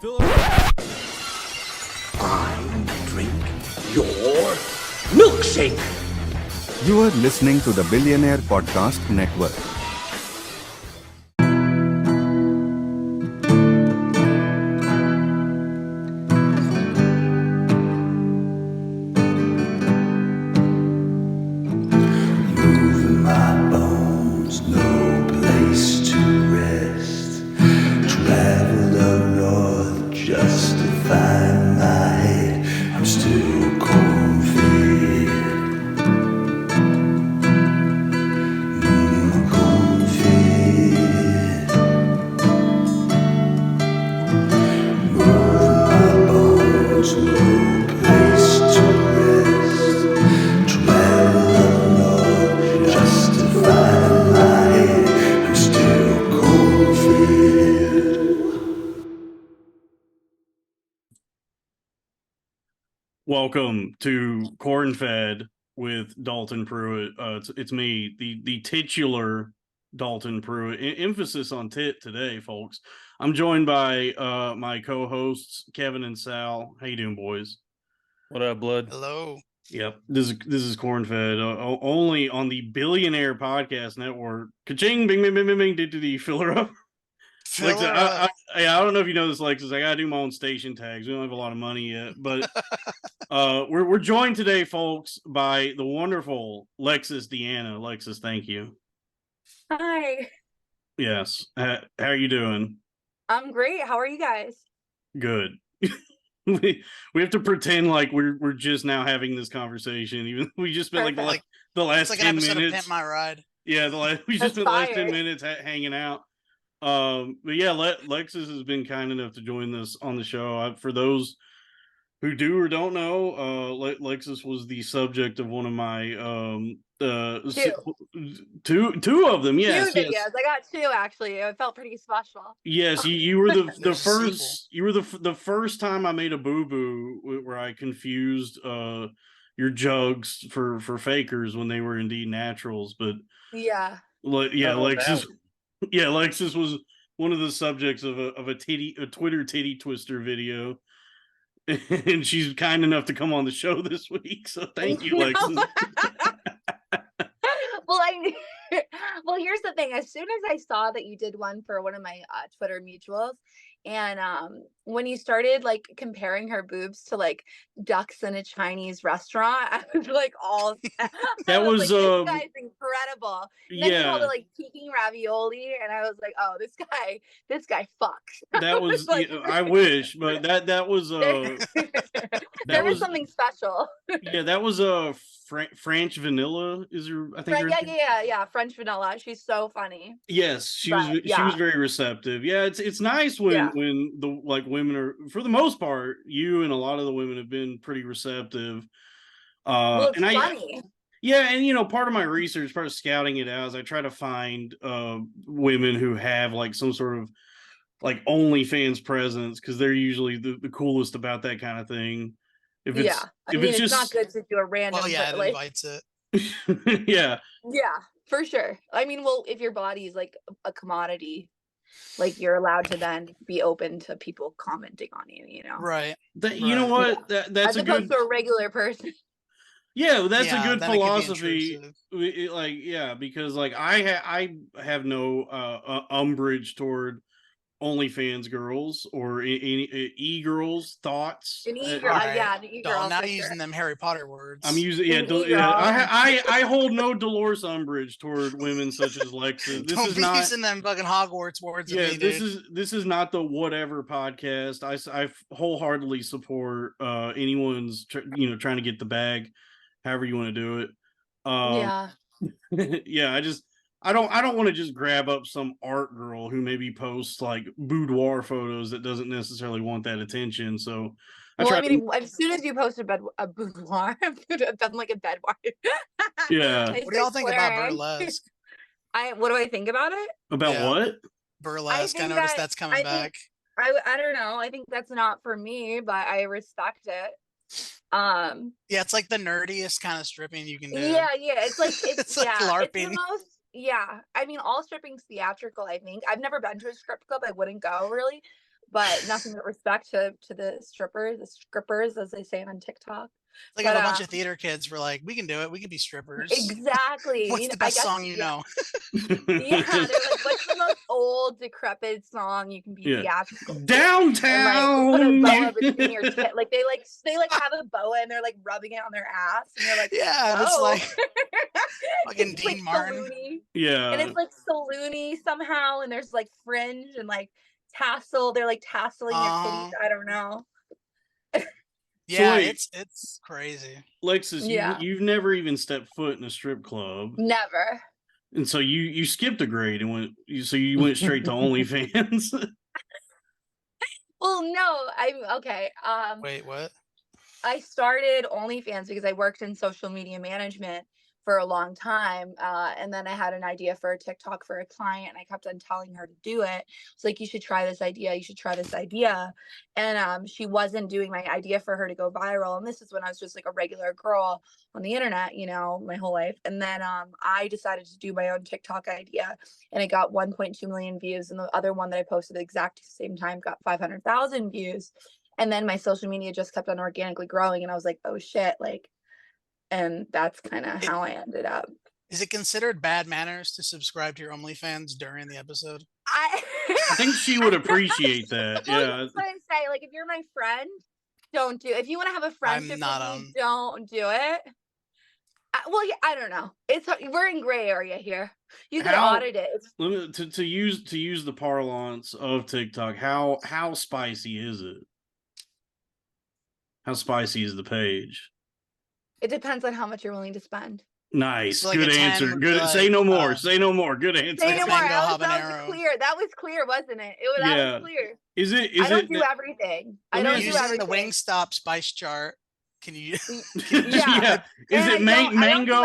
I drink your milkshake. You are listening to the Billionaire Podcast Network. Moving my bones, no place to rest. Travel the north just to find my head. I'm still cornfed. Cornfed. Moving my bones, no place to rest. Travel the north just to find my head. I'm still cornfed. Welcome to Corn Fed with Dalton Pruitt. It's me, the titular Dalton Pruitt. Emphasis on tit today, folks. I'm joined by my co-hosts Kevin and Sal. How you doing, boys? What up, blood? Hello. Yep, this is Corn Fed, only on the Billionaire Podcast Network. Ka-ching, bing, bing, bing, bing, bing. Did the filler up? Fill her I up. don't know if you know this, Lexis. I gotta do my own station tags. We don't have a lot of money yet, but we're joined today, folks, by the wonderful Lexis Deanna. Lexis, thank you. Hi, Yes. How are you doing? I'm great. How are you guys? Good. we have to pretend like we're just now having this conversation. Even we just spent Perfect. the last It's like an 10 episode minutes. of Pimp My Ride. Yeah, we just That's spent the last 10 fire. minutes hanging out. But yeah, Lexis has been kind enough to join us on the show. For those who do or don't know, Lexis was the subject of one of my two of them. Yes, Two yes. videos. I got two actually. It felt pretty special. Yes, you were the There's a sequel. first. You were the first time I made a boo boo where I confused your jugs for fakers when they were indeed naturals. But Yeah. Lexis, yeah, Lexis was one of the subjects of a Twitter titty twister video, and she's kind enough to come on the show this week. So thank you, Lexis. Well, well, here's the thing. As soon as I saw that you did one for one of my Twitter mutuals, and when you started like comparing her boobs to like ducks in a Chinese restaurant, I was like, all That was like, this guy's incredible. And then you called yeah. it like peking ravioli, and I was like, oh, this guy fucks. That was like, I wish, but that was there was was- something special. yeah, that was French Vanilla is her, I think. Yeah, French vanilla. She's so funny. Yes, she But, was yeah. very receptive. Yeah, it's nice when Yeah. when the like women are, for the most part, you and a lot of the women have been pretty receptive. Well, it's and funny. Yeah, and part of my research, part of scouting it out, is I try to find women who have like some sort of like OnlyFans presence, because they're usually the coolest about that kind of thing. If it's Yeah, I mean, it's not good to do a random. Well, yeah, but, it like, invites it. yeah, yeah, for sure. I mean, well, if your body is like a commodity, like you're allowed to then be open to people commenting on you. You know, Right. you know Right. what? That's as a opposed good. to a regular person. Yeah, that's Yeah, a good then it could be philosophy. intrusive. Because like I have no umbrage toward OnlyFans girls or any e-girls thoughts. An e-girl, Alright. yeah, an e-girl. I'm not for using sure. them Harry Potter words. I'm using An e-girl. I hold no Dolores umbrage toward women such as Lexis. This Don't is be not using them fucking Hogwarts words. yeah, Of me, this dude. is not the whatever podcast. I wholeheartedly support anyone's trying to get the bag, however you want to do it. Yeah, Yeah, I don't want to just grab up some art girl who maybe posts like boudoir photos that doesn't necessarily want that attention. So well, try I mean, as soon as you post a boudoir, I'm like a bedwar. Yeah. What do y'all think about burlesque? What do I think about it? about Yeah. what? Burlesque. I think noticed that- that's coming I back. think- I don't know. I think that's not for me, but I respect it. Yeah, it's like the nerdiest kind of stripping you can do. Yeah, it's like It's like It's LARPing. the most. Yeah, I mean, all stripping's theatrical. I think I've never been to a strip club. I wouldn't go really, but nothing but respect to the strippers, as they say on TikTok. Like if a bunch of theater kids were like, we can do it, we can be strippers. Exactly. What's the I best guess, song you know? Yeah, they're like, what's the most old, decrepit song you can be Yeah. theatrical to? Downtown. And, like, put a boa between your tit. Like they have a boa and they're like rubbing it on their ass, and they're like, Yeah, and it's oh. like fucking It's Dean like Martin. saloony. Yeah. And it's like saloony somehow, and there's like fringe and like tassel. They're like tasseling your titties. I don't know. Yeah, So wait, it's crazy. Lexis, Yeah. you've never even stepped foot in a strip club. Never. And so you skipped a grade and you went straight to OnlyFans. Well, no, I'm okay. Wait, what? I started OnlyFans because I worked in social media management for a long time. And then I had an idea for a TikTok for a client, and I kept on telling her to do it. It's like, you should try this idea. You should try this idea. And she wasn't doing my idea for her to go viral. And this is when I was just like a regular girl on the internet, you know, my whole life. And then I decided to do my own TikTok idea, and it got 1.2 million views. And the other one that I posted at the exact same time got 500,000 views. And then my social media just kept on organically growing, and I was like, oh shit, like, and that's kind of how I ended up. Is it considered bad manners to subscribe to your OnlyFans during the episode? I think she would appreciate that. Well, Yeah. that's what I say. Like, if you're my friend, don't do it. If you want to have a friendship with me, don't do it. Well, yeah, I don't know. We're in gray area here. You can audit it. To use the parlance of TikTok, how spicy is it? How spicy is the page? It depends on how much you're willing to spend. Nice. So like good answer. Good. Like, say no more. Say no more. Good answer. Say no more. That was clear. That was clear, wasn't it? That was clear. Is it? I don't do everything. I don't do everything. The Wingstop spice chart. Can you? Yeah. Is it mango?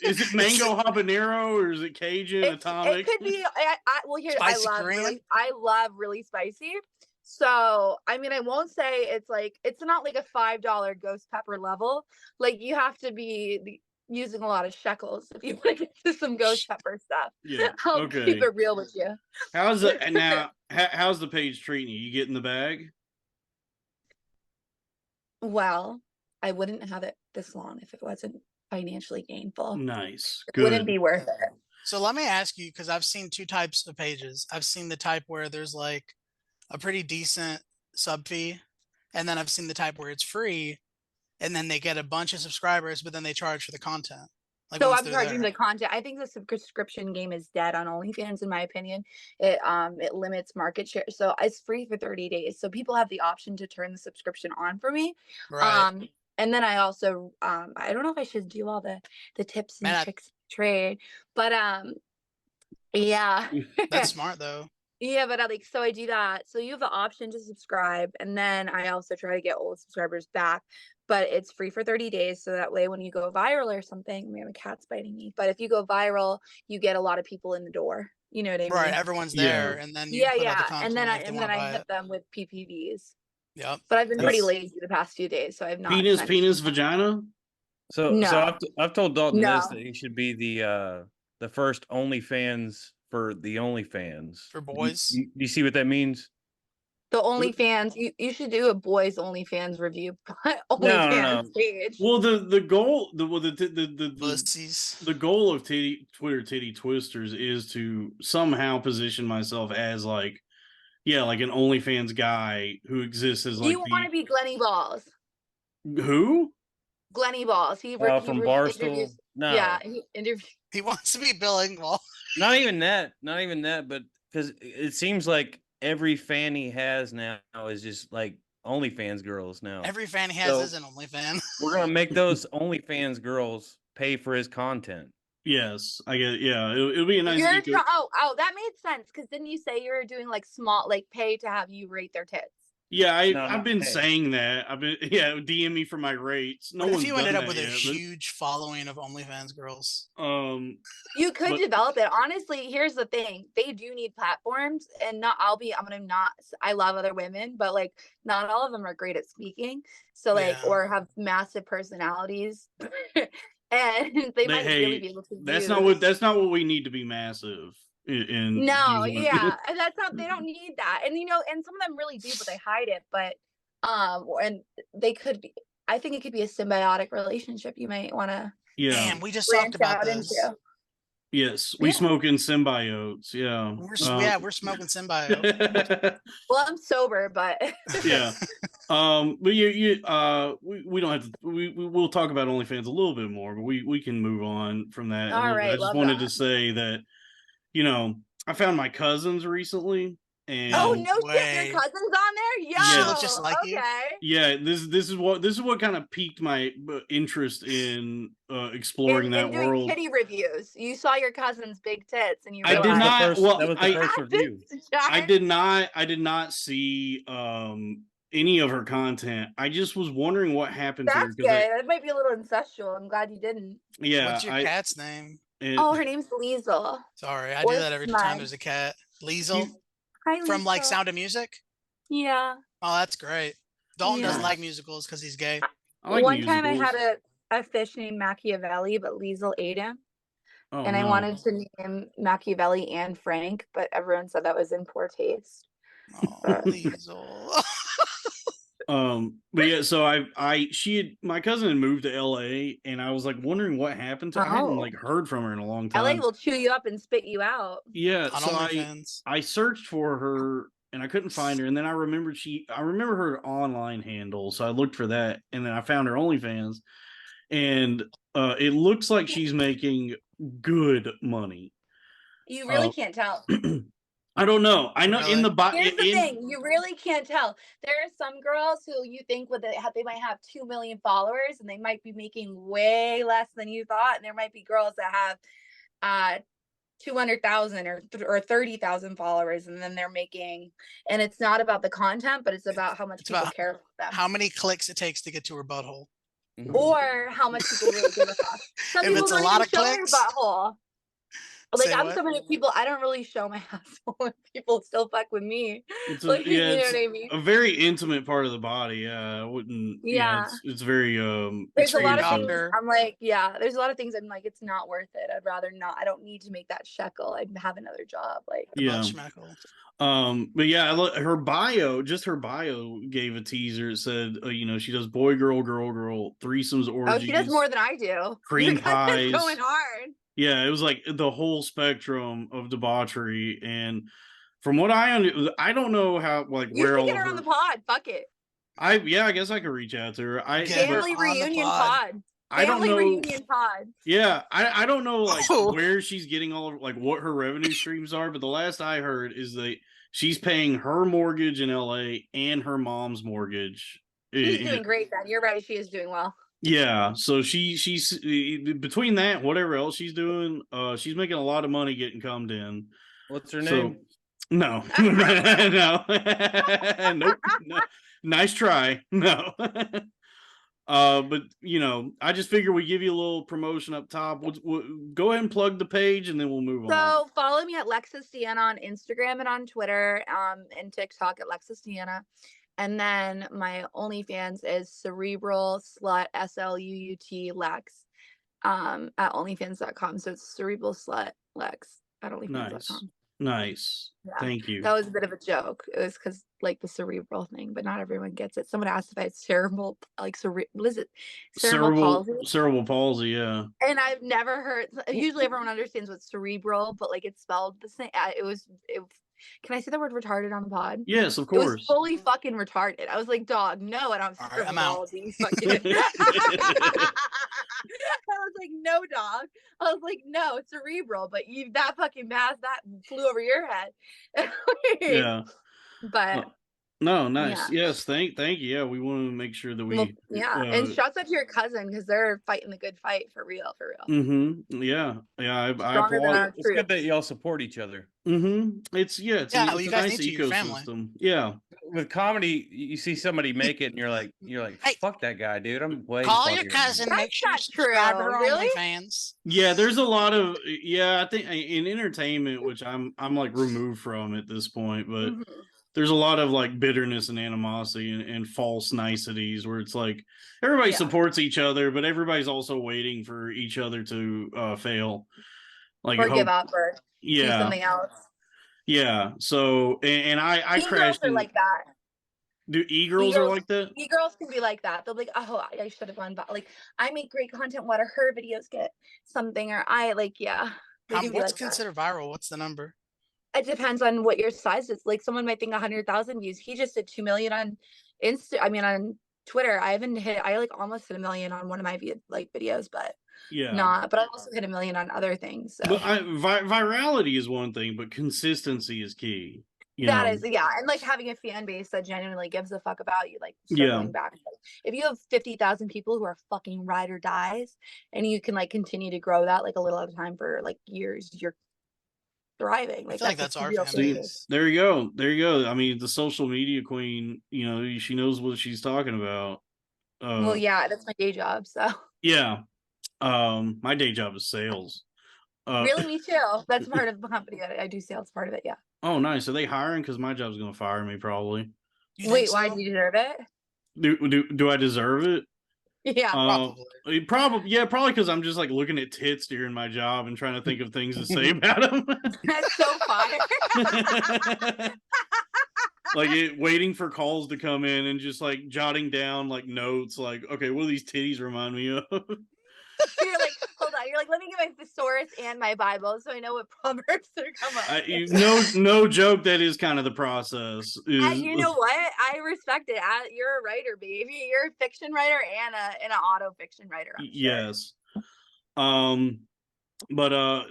Is it mango habanero, or is it Cajun atomic? It could be. Well, here I love really spicy. So, I mean, I won't say it's not like a $5 ghost pepper level. Like, you have to be using a lot of shekels if you want to get to some ghost pepper stuff. Yeah. I'll keep it real with you. How's it now? How's the page treating you? You getting the bag? Well, I wouldn't have it this long if it wasn't financially gainful. Nice. It wouldn't be worth it. So let me ask you, because I've seen two types of pages. I've seen the type where there's like a pretty decent sub fee, and then I've seen the type where it's free, and then they get a bunch of subscribers, but then they charge for the content. Like, so I'm charging the content. I think the subscription game is dead on OnlyFans, in my opinion. It limits market share. So it's free for 30 days. So people have the option to turn the subscription on for me. Right. And then I also I don't know if I should do all the tips and tricks trade, but yeah. That's smart though. Yeah, but so I do that. So you have the option to subscribe, and then I also try to get old subscribers back, but it's free for 30 days. So that way, when you go viral or something, my cat's biting me. But if you go viral, you get a lot of people in the door. You know what I mean? Right. Everyone's there, and then you put out the content, and then I hit them with PPVs. Yep. But I've been pretty lazy the past few days, so I've not. Penis, vagina. So I've told Dalton this, that he should be the first OnlyFans for the OnlyFans for boys. Do you see what that means? The OnlyFans, you should do a boys OnlyFans review. OnlyFans page. Well, the goal, the goal of Twitter Titty Twisters is to somehow position myself as like an OnlyFans guy who exists as like. You want to be Glenny Balls? Who? Glenny Balls. He from Barstool. No. Yeah, he wants to be bilingual. Not even that, but because it seems like every fan he has now is just like OnlyFans girls now. Every fan he has is an OnlyFan. We're gonna make those OnlyFans girls pay for his content. Yes, I get. Yeah, it'll be a nice. Oh, that made sense, because didn't you say you were doing like small, like pay to have you rate their tits? Yeah, I've been saying that. DM me for my rates. No one's if you ended up with a huge following of OnlyFans girls, you could develop it. Honestly, here's the thing: they do need platforms, and I love other women, but like not all of them are great at speaking. So or have massive personalities, and they might really be able to. That's not what we need to be massive. No, using yeah, and that's not. They don't need that, and and some of them really do, but they hide it. But and they could be. I think it could be a symbiotic relationship. You might want to yeah. Damn, we just branch talked about out this. into. Yes, we Yeah. smoking symbiotes. Yeah, We're smoking symbiote. Well, I'm sober, but yeah. But we don't have to. We'll talk about OnlyFans a little bit more, but we can move on from that. All right, I just love wanted to that. say that I found my cousins recently, and Oh no shit, way. your cousin's on there? Yo, She looks just like you. okay. yeah, this is what kind of piqued my interest in exploring that And doing world. titty reviews. You saw your cousin's big tits, and you I realized did not. Well, that was the first review. I did not see any of her content. I just was wondering what happened to her. That's good. That might be a little incestual. I'm glad you didn't. Yeah. What's your cat's name? Oh, her name's Liesel. Sorry, I Or do that every Smudge. time there's a cat. Liesel Hi, from like Liesel. Sound of Music. Yeah. Oh, that's great. Dalton doesn't Yeah. like musicals because he's gay. I like One time I musicals. had a fish named Machiavelli, but Liesel ate him. Oh, and I no. wanted to name Machiavelli and Frank, but everyone said that was in poor taste. Oh, Liesel. But yeah, so my cousin had moved to LA, and I was like wondering what happened to her. I hadn't Oh. like heard from her in a long LA time. will chew you up and spit you out. Yeah, On so OnlyFans. I searched for her and I couldn't find her, and then I remember her online handle, so I looked for that, and then I found her OnlyFans, and it looks like she's making good money. You really can't tell. I don't know. I know Really? in the Here's the thing: you really can't tell. There are some girls who you think they might have 2 million followers, and they might be making way less than you thought. And there might be girls that have 200,000 or 30,000 followers, and then they're making. And it's not about the content, but it's about how much people care about them. How many clicks it takes to get to her butthole, or how much people really give a fuck. Some If people it's a don't lot even of show clicks- their butthole. Like Say I'm what? so many people, I don't really show my asshole, and people still fuck with me. It's Like, you know it's what I mean? a very intimate part of the body. Yeah, I wouldn't. Yeah. It's very There's a lot of things. Doctor. I'm like, yeah. There's a lot of things I'm like, it's not worth it. I'd rather not. I don't need to make that shekel. I'd have another job. Like, Yeah. Schmeckle. But yeah, her bio gave a teaser. It said, she does boy, girl, threesomes, orgies. oh, she does more than I do. Cream Your cousin's pies. going hard. Yeah, it was like the whole spectrum of debauchery, and from what I don't know how You where should all get of her on the pod. Fuck it. I guess I could reach out to her. Get her Family on the reunion pod. pod. I don't Family know. reunion pod. Yeah, I don't know Oh. where she's getting all of what her revenue streams are, but the last I heard is that she's paying her mortgage in LA and her mom's mortgage. She's doing great then. You're right. She is doing well. Yeah, so she's between that, whatever else she's doing, she's making a lot of money getting cummed in. What's her name? No, no, nope. No. Nice try. No. But I just figure we give you a little promotion up top. We'll go ahead and plug the page, and then we'll move on. So follow me at Lexis Deanna on Instagram and on Twitter, and TikTok at Lexis Deanna. And then my OnlyFans is cerebral slut SLUUT Lex at OnlyFans.com. So it's cerebral slut Lex at OnlyFans.com. Nice. Yeah. Thank you. That was a bit of a joke. It was because the cerebral thing, but not everyone gets it. Someone asked if I had cerebral, what is it? Cerebral palsy. Cerebral palsy, yeah. And I've never heard. Usually, everyone understands what's cerebral, but it's spelled the same. Can I say the word retarded on the pod? Yes, of It was course. fully fucking retarded. I was like, dog, no, I don't have All right, I'm cerebral out. palsy. Fucking. I was like, no, dog. I was like, no, it's cerebral, but that fucking mass that flew over your head. Yeah. But no, nice. Yeah. Yes, thank you. Yeah, we want to make sure that we. and shouts out to your cousin because they're fighting the good fight for real. Mm-hmm. Yeah. I Stronger than applaud. our It's good that y'all support each other. Mm-hmm. It's well, a you guys nice need to, your family. ecosystem. Yeah. With comedy, you see somebody make it, and you're like, Hey, fuck that guy, dude. I'm way. Call your funnier than cousin. you." Make That's sure you not subscribe to true. her Really? OnlyFans. Yeah, there's a lot of I think in entertainment, which I'm removed from at this point, but Mhm. there's a lot of bitterness and animosity and false niceties where it's like everybody Yeah. supports each other, but everybody's also waiting for each other to fail. like or give hope. up or do Yeah, something else. yeah. So and I E-girls crashed are in. like that. Do e-girls are E-girls, like that? e-girls can be like that. They'll be like, oh, I should have gone, but like, I make great content. What are her videos get something? Or I like, yeah, they can be What's like that. considered viral? What's the number? It depends on what your size is. Like someone might think 100,000 views. He just did 2 million on on Twitter. I haven't hit. I like almost hit 1 million on one of my videos, but Yeah. not. But I also hit 1 million on other things. So But virality is one thing, but consistency is key. that is, yeah, and like having a fan base that genuinely gives a fuck about you, like Yeah. circling back. Like, if you have 50,000 people who are fucking ride or dies, and you can like continue to grow that like a little at a time for like years, you're thriving. I Like feel like that's that's our real fan See, base. there you go. There you go. I mean, the social media queen, she knows what she's talking about. Well, yeah, that's my day job. So Yeah. My day job is sales. really, me too. That's part of the company. I do sales part of it. Yeah. Oh, nice. Are they hiring? Because my job's gonna fire me probably. You Wait, think why so? do you deserve it? Do I deserve it? Yeah. Probably. Probably because I'm just like looking at tits during my job and trying to think of things to say about them. That's so fire. Like waiting for calls to come in and just like jotting down like notes, like, okay, what do these titties remind me of? You're like, hold on. You're like, let me get my thesaurus and my Bible so I know what proverbs are coming up. No joke. That is kind of the process. You know what? I respect it. You're a writer, baby. You're a fiction writer and an auto fiction writer. I'm sure. Yes.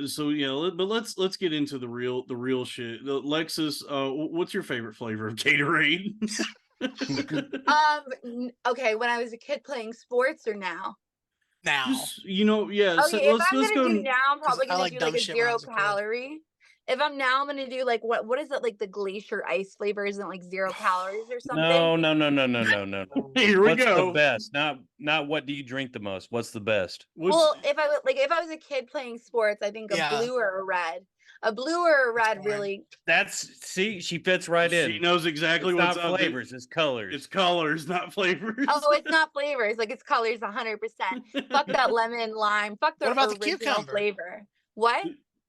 So yeah, but let's get into the real shit. Lexis, what's your favorite flavor of Gatorade? Okay, when I was a kid playing sports or now? Now. Just, yeah. So Okay, if I'm let's gonna go. do now, I'm probably I gonna like do dumb like a shit when I 0 was a kid. calorie. If I'm gonna do like what is it, like the glacier ice flavor? Isn't it like 0 calories or something? No. Here we What's go. the best? Not what do you drink the most? What's the best? Well, if I was a kid playing sports, I think a Yeah. blue or a red. A blue or a red boring. really. See, she fits right in. She knows exactly It's what's not up. flavors, it's colors. It's colors, not flavors. Oh, it's not flavors. Like it's colors 100%. Fuck that lemon, lime. Fuck the What about the original cucumber? flavor. What?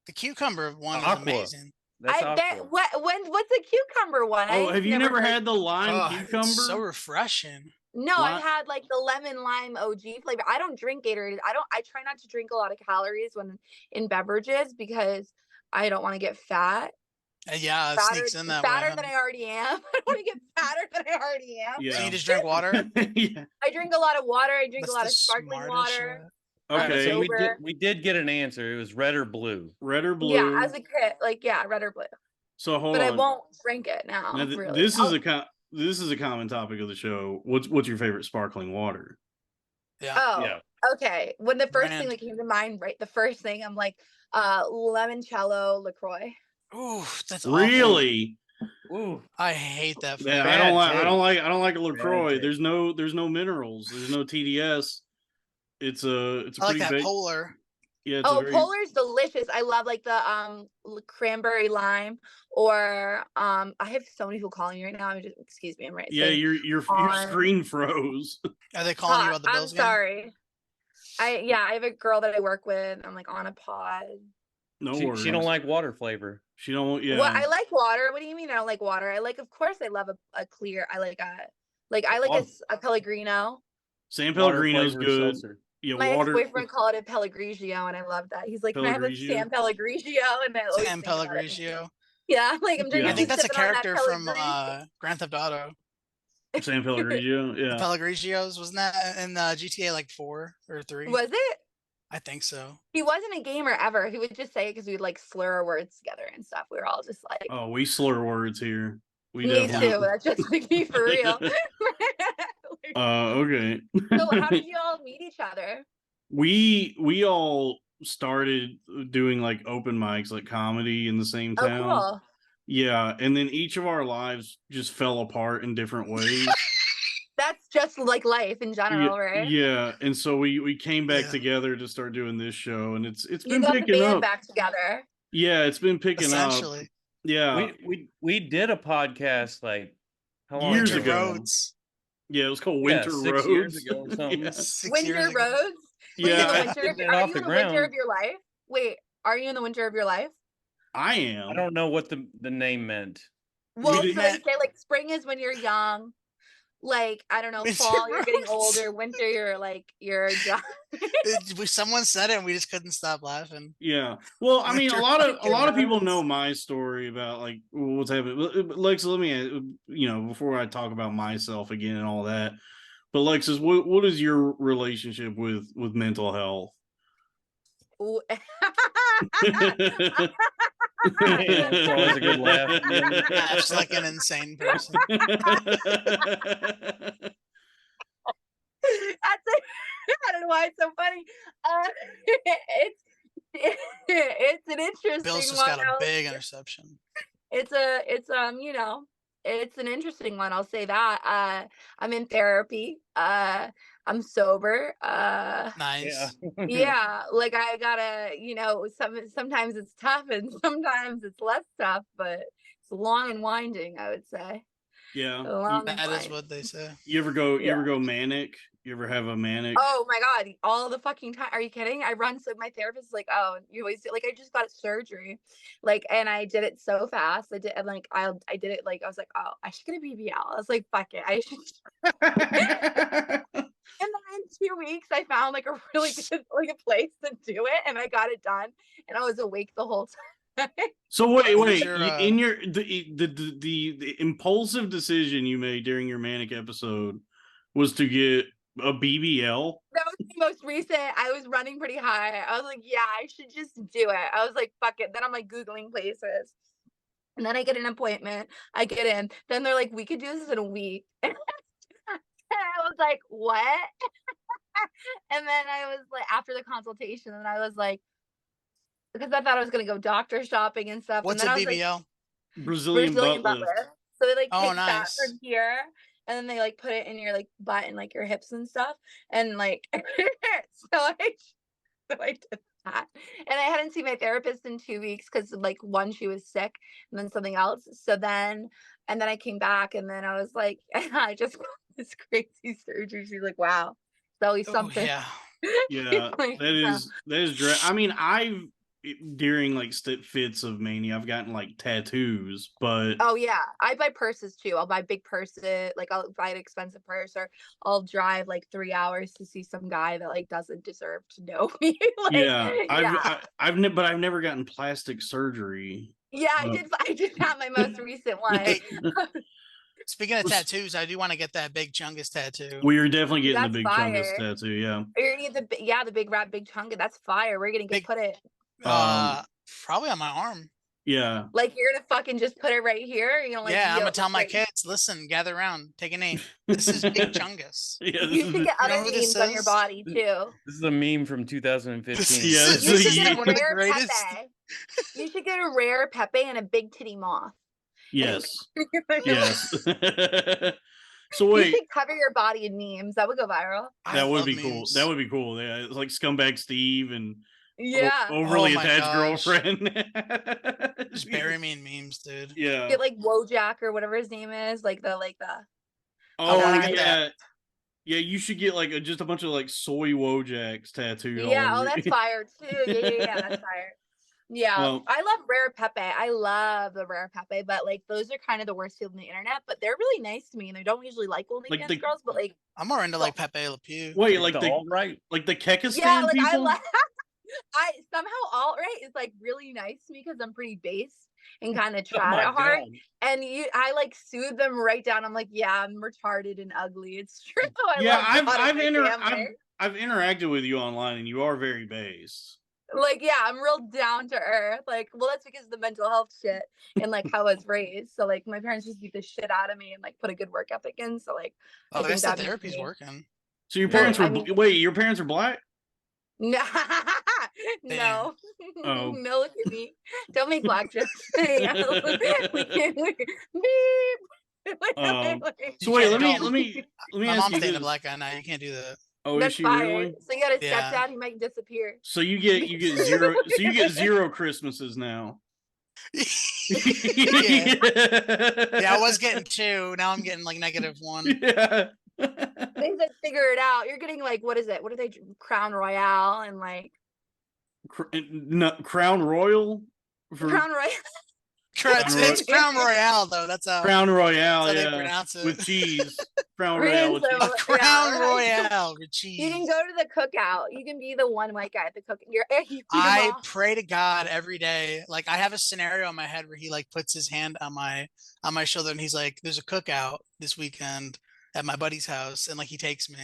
The cucumber one is Aqua. amazing. That's I bet. aqua. What's a cucumber one? Oh, have you never heard- had the lime Oh, cucumber? it's so refreshing. No, Li- I've had like the lemon lime OG flavor. I don't drink Gatorade. I try not to drink a lot of calories when in beverages because I don't want to get fat. Yeah, it sneaks in that fatter way. than I already am. I don't want to get fatter than I already am. Yeah. So you just drink water? Yeah. I drink a lot of water. I drink That's a lot the of sparkling smartest water. shit. Okay. So sober. we did get an answer. It was red or blue. Red or blue? Yeah, as a kid, like red or blue. So hold But on. I won't drink it now. Now, really. this is a common topic of the show. What's your favorite sparkling water? Yeah. Oh, Yeah. okay. When the first Brand. thing that came to mind, right? The first thing I'm like, limoncello LaCroix. Ooh, that's awful. Really? Ooh. I hate that. Yeah, flavor. I don't like a LaCroix. taste. There's no minerals. There's no TDS. It's a I like pretty that big. polar. Yeah, it's Oh, a very, Polar's delicious. I love like the cranberry lime or I have so many people calling me right now. Excuse me, I'm right. yeah. saying, Your on- screen froze. Are they calling you about the I'm Bills game? sorry. I have a girl that I work with. I'm like on a pod. No She worries. don't like water flavor. She don't. Yeah. Well, I like water. What do you mean I don't like water? Of course I love a clear. I like a Pellegrino. San Water Pellegrino's flavor good. seltzer. Yeah, My water. ex-boyfriend called it Pellegrino, and I love that. He's like, "Can I have a Pellegrino? San Pellegrino?" And I always Sam think about it. Pellegrino. Yeah, like I'm drinking. Yeah. I think that's a sipping on that character from Pellegrino. Grand Theft Auto. San Pellegrino. The Yeah. Pellegrinos, wasn't that in GTA like 4 or 3? Was it? I think so. He wasn't a gamer ever. He would just say it because we'd like slur our words together and stuff. We were all just like, Oh, we slur words here. We me definitely. too. That's just like me for real. Okay. So how did you all meet each other? We all started doing like open mics, like comedy in the same Oh, town. cool. Yeah, and then each of our lives just fell apart in different ways. That's just like life in general, right? Yeah, and so we came back Yeah. together to start doing this show, and it's You been got the picking band up. back together. Yeah, it's been picking up. Essentially. Yeah, We did a podcast like how long Years Winter ago. Roads. yeah, it was called Yeah, Winter 6 Roads. years ago or something. Yeah. 6 years Winter ago. Roads? Were you Yeah, in the I- winter? Getting it Are off you the in the winter ground. of your life? Wait, Are you in the winter of your life? I am. I don't know what the name meant. Well, so did- they say like spring is when you're young. Like, I don't know, Winter fall, you're getting roads. older. Winter, you're done. Someone said it and we just couldn't stop laughing. Yeah. Well, I mean, a lot of people roads. know my story about like what's happening. Lex, let me, before I talk about myself again and all that. But Lexus, what is your relationship with mental health? Ooh. It's always a good laugh. Laughs like an insane person. I don't know why it's so funny. It's an interesting Bill's just one. got a big interception. It's an interesting one. I'll say that. I'm in therapy. I'm sober. Nice. Yeah, like I gotta, sometimes it's tough and sometimes it's less tough, but it's long and winding, I would say. Yeah. Long and That is winding. what they say. You ever go manic? You ever have a manic? Oh my God, all the fucking time. Are you kidding? I run, so my therapist is like, oh, you always do, like, I just got surgery. Like, and I did it so fast. I did, and like, I did it, like, I was like, oh, I should get a BBL. I was like, fuck it. I should. And then in 2 weeks, I found like a really good, like a place to do it. And I got it done. And I was awake the whole time. So wait, What was your, in your the impulsive decision you made during your manic episode was to get a BBL? That was the most recent. I was running pretty high. I was like, yeah, I should just do it. I was like, fuck it. Then I'm like Googling places. And then I get an appointment. I get in. Then they're like, we could do this in a week. And I was like, what? And then I was like, after the consultation, and I was like, because I thought I was going to go doctor shopping and stuff. what's and a then I was BBL? like, Brazilian butt lift. So they like Oh, take that nice. from here, and then they like put it in your like butt and like your hips and stuff. And like, so I did that. And I hadn't seen my therapist in 2 weeks because like one, she was sick, and then something else. And then I came back, and then I was like, I just got this crazy surgery. She's like, wow, it's always Oh, something. yeah. Yeah, Like, that is I mean, during like fits of mania, I've gotten like tattoos, but oh yeah, I buy purses too. I'll buy big purses, like I'll buy an expensive purse, or I'll drive like 3 hours to see some guy that like doesn't deserve to know me. Like, yeah, yeah. I've never gotten plastic surgery. Yeah, I did that my most recent one. Hey, speaking of tattoos, I do want to get that big Chungus tattoo. We are definitely getting That's the big Chungus fire. tattoo. Yeah, You're gonna get the big rat, big chunga. That's fire. We're gonna Big- put it. Probably on my arm. yeah. Like you're gonna fucking just put it right here. You know, like Yeah, I'm gonna tell my like, kids, listen, gather around, take a name. This is Big Chungus. Yeah, You should get You know other who this names on your is? body too. This is a meme from 2015. Yeah, This You is should get a one of the rare greatest. Pepe. You should get a rare Pepe and a big titty moth. yes, You yes. So wait, should cover your body in memes. That would go viral. I that would love be cool. memes. That would be cool. Yeah, it's like Scumbag Steve and Yeah. overly Oh my attached gosh. girlfriend. Just bury me in memes, dude. Yeah. Get like Wojak or whatever his name is, like the Oh wanna yeah. get that. Yeah, you should get like just a bunch of like soy Wojaks tattooed. all yeah. Oh, over that's you. fire too. Yeah, that's fire. Yeah, Well- I love rare Pepe. I love the rare Pepe, but like those are kind of the worst people on the internet. But they're really nice to me, and they don't usually like OnlyFans Like the- girls. But like, I'm more into like Pepe Le Pew. Wait, like all right. the Kekistan yeah, like people? I somehow alt-right is like really nice to me because I'm pretty base and kind of Oh try my at heart. God. And I like soothe them right down. I'm like, yeah, I'm retarded and ugly. It's true. I Yeah, love God in my family. I've interacted with you online, and you are very based. Like, yeah, I'm real down to earth. Like, well, that's because of the mental health shit and like how I was raised. So like my parents just beat the shit out of me and like put a good work ethic in. So like, Oh, I think guess the that makes therapy's me- working. So your Well, parents were I mean- wait, your parents are black? no, Damn. Oh. no, look at me. Don't make black jokes. Yeah, we can't. Beep. So wait, let me can't- My ask mom's you dating a this. black guy now. You can't do that. Oh, That's is she fire. really? So you got a Yeah. stepdad, he might disappear. So you get zero. So you get 0 Christmases now. Yeah, I was getting 2. Now I'm getting like -1. Yeah. They said figure it out. You're getting like, what is it? What are they? Crown Royale and like Crown Royal for Crown Royal. It's Crown Royale though. That's how Royale, that's how yeah, they pronounce it. with cheese. Crown Royale with cheese. Crown Royale with cheese. You can go to the cookout. You can be the one white guy at the cook. I pray to God every day. Like I have a scenario in my head where he like puts his hand on my shoulder and he's like, "There's a cookout this weekend at my buddy's house," and like he takes me.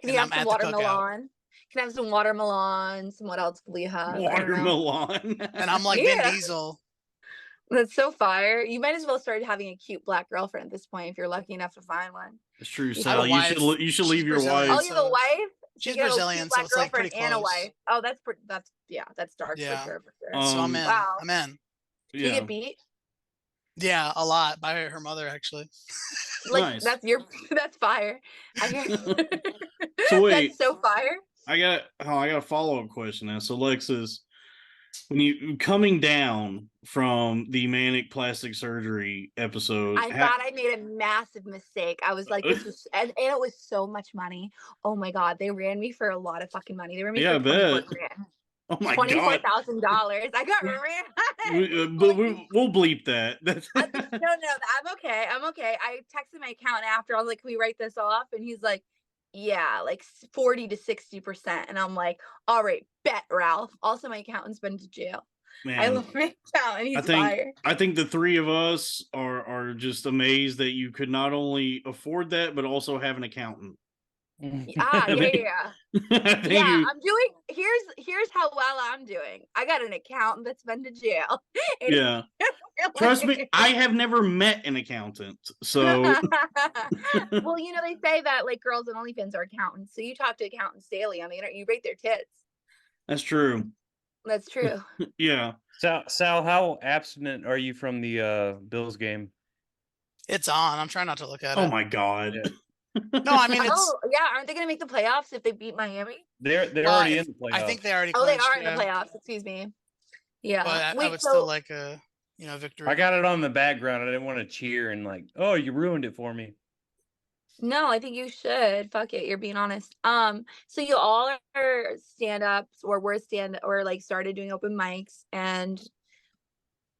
Can you have some watermelon? Can I have some watermelon? Some what else will you have? Watermelon. And I'm like Vin Diesel. That's so fire. You might as well start having a cute black girlfriend at this point if you're lucky enough to find one. It's true, Sal. You should leave your wife. Oh, you have a wife? She's Brazilian, so it's like pretty close. And a wife. Oh, that's dark yeah. for sure. So I'm in. Wow. I'm in. Do you get beat? Yeah, a lot by her mother actually. Like nice. That's fire. So wait. That's so fire. I got a follow-up question now. So Lexis, when you coming down from the manic plastic surgery episode, I thought I made a massive mistake. I was like, this was, and it was so much money. Oh my God, they ran me for a lot of fucking money. They ran me for $24,000. Oh my God, $24,000. I got ran. We'll bleep that. No, I'm okay. I texted my accountant after. I was like, can we write this off? And he's like, yeah, like 40 to 60%. And I'm like, all right, bet, Ralph. Also, my accountant's been to jail. Man, I love my accountant. He's fire. I think the three of us are just amazed that you could not only afford that, but also have an accountant. Yeah. I'm doing. Here's how well I'm doing. I got an accountant that's been to jail. Yeah. Trust me, I have never met an accountant. So well, they say that like girls and OnlyFans are accountants. So you talk to accountants daily on the internet, you rate their tits. That's true. That's true. Yeah. Sal, how abstinent are you from the Bills game? It's on. I'm trying not to look at it. Oh my God. Yeah. No, I mean, aren't they going to make the playoffs if they beat Miami? They're already in the playoffs. I think they already. They are in the playoffs. Excuse me. Yeah, but I would still like a victory. I got it on the background. I didn't want to cheer and like, oh, you ruined it for me. No, I think you should. Fuck it, you're being honest. So you all are stand-ups or like started doing open mics, and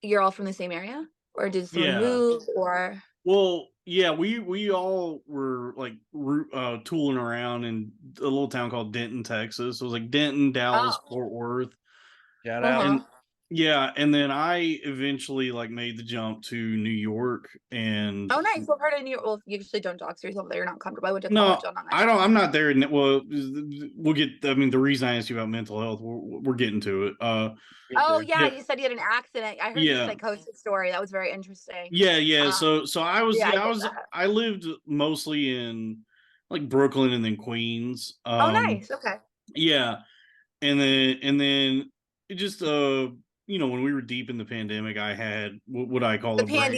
you're all from the same area, or did someone move, or? Well, yeah, we all were like tooling around in a little town called Denton, Texas. So it was like Denton, Dallas, Fort Worth. Shout out. And then I eventually like made the jump to New York. And oh, nice. What part of New York? Well, you usually don't talk to yourself there. You're not comfortable. I went to college on that. I'm not there. Well, we'll get. I mean, the reason I asked you about mental health, we're getting to it. You said you had an accident. I heard this psychosis story. That was very interesting. Yeah. So I lived mostly in like Brooklyn and then Queens. Nice. Okay. Yeah, and then it just when we were deep in the pandemic, I had what I call a brain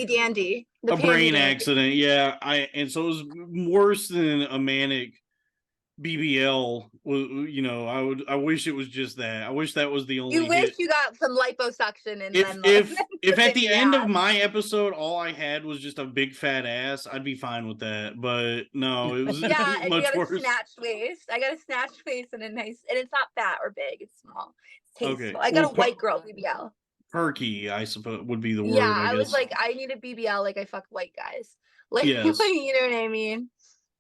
accident. Yeah, and so it was worse than a manic BBL. I wish it was just that. I wish that was the only. You wish you got some liposuction and if at the end of my episode all I had was just a big fat ass, I'd be fine with that. But no, it was and much you got worse. A snatched waist. I got a snatched waist and it's not fat or big. It's small. It's tasteful. Okay. I got a white girl BBL. Perky, I suppose would be the word. Yeah, I was like, I need a BBL like I fuck white guys. Like, you know what I mean?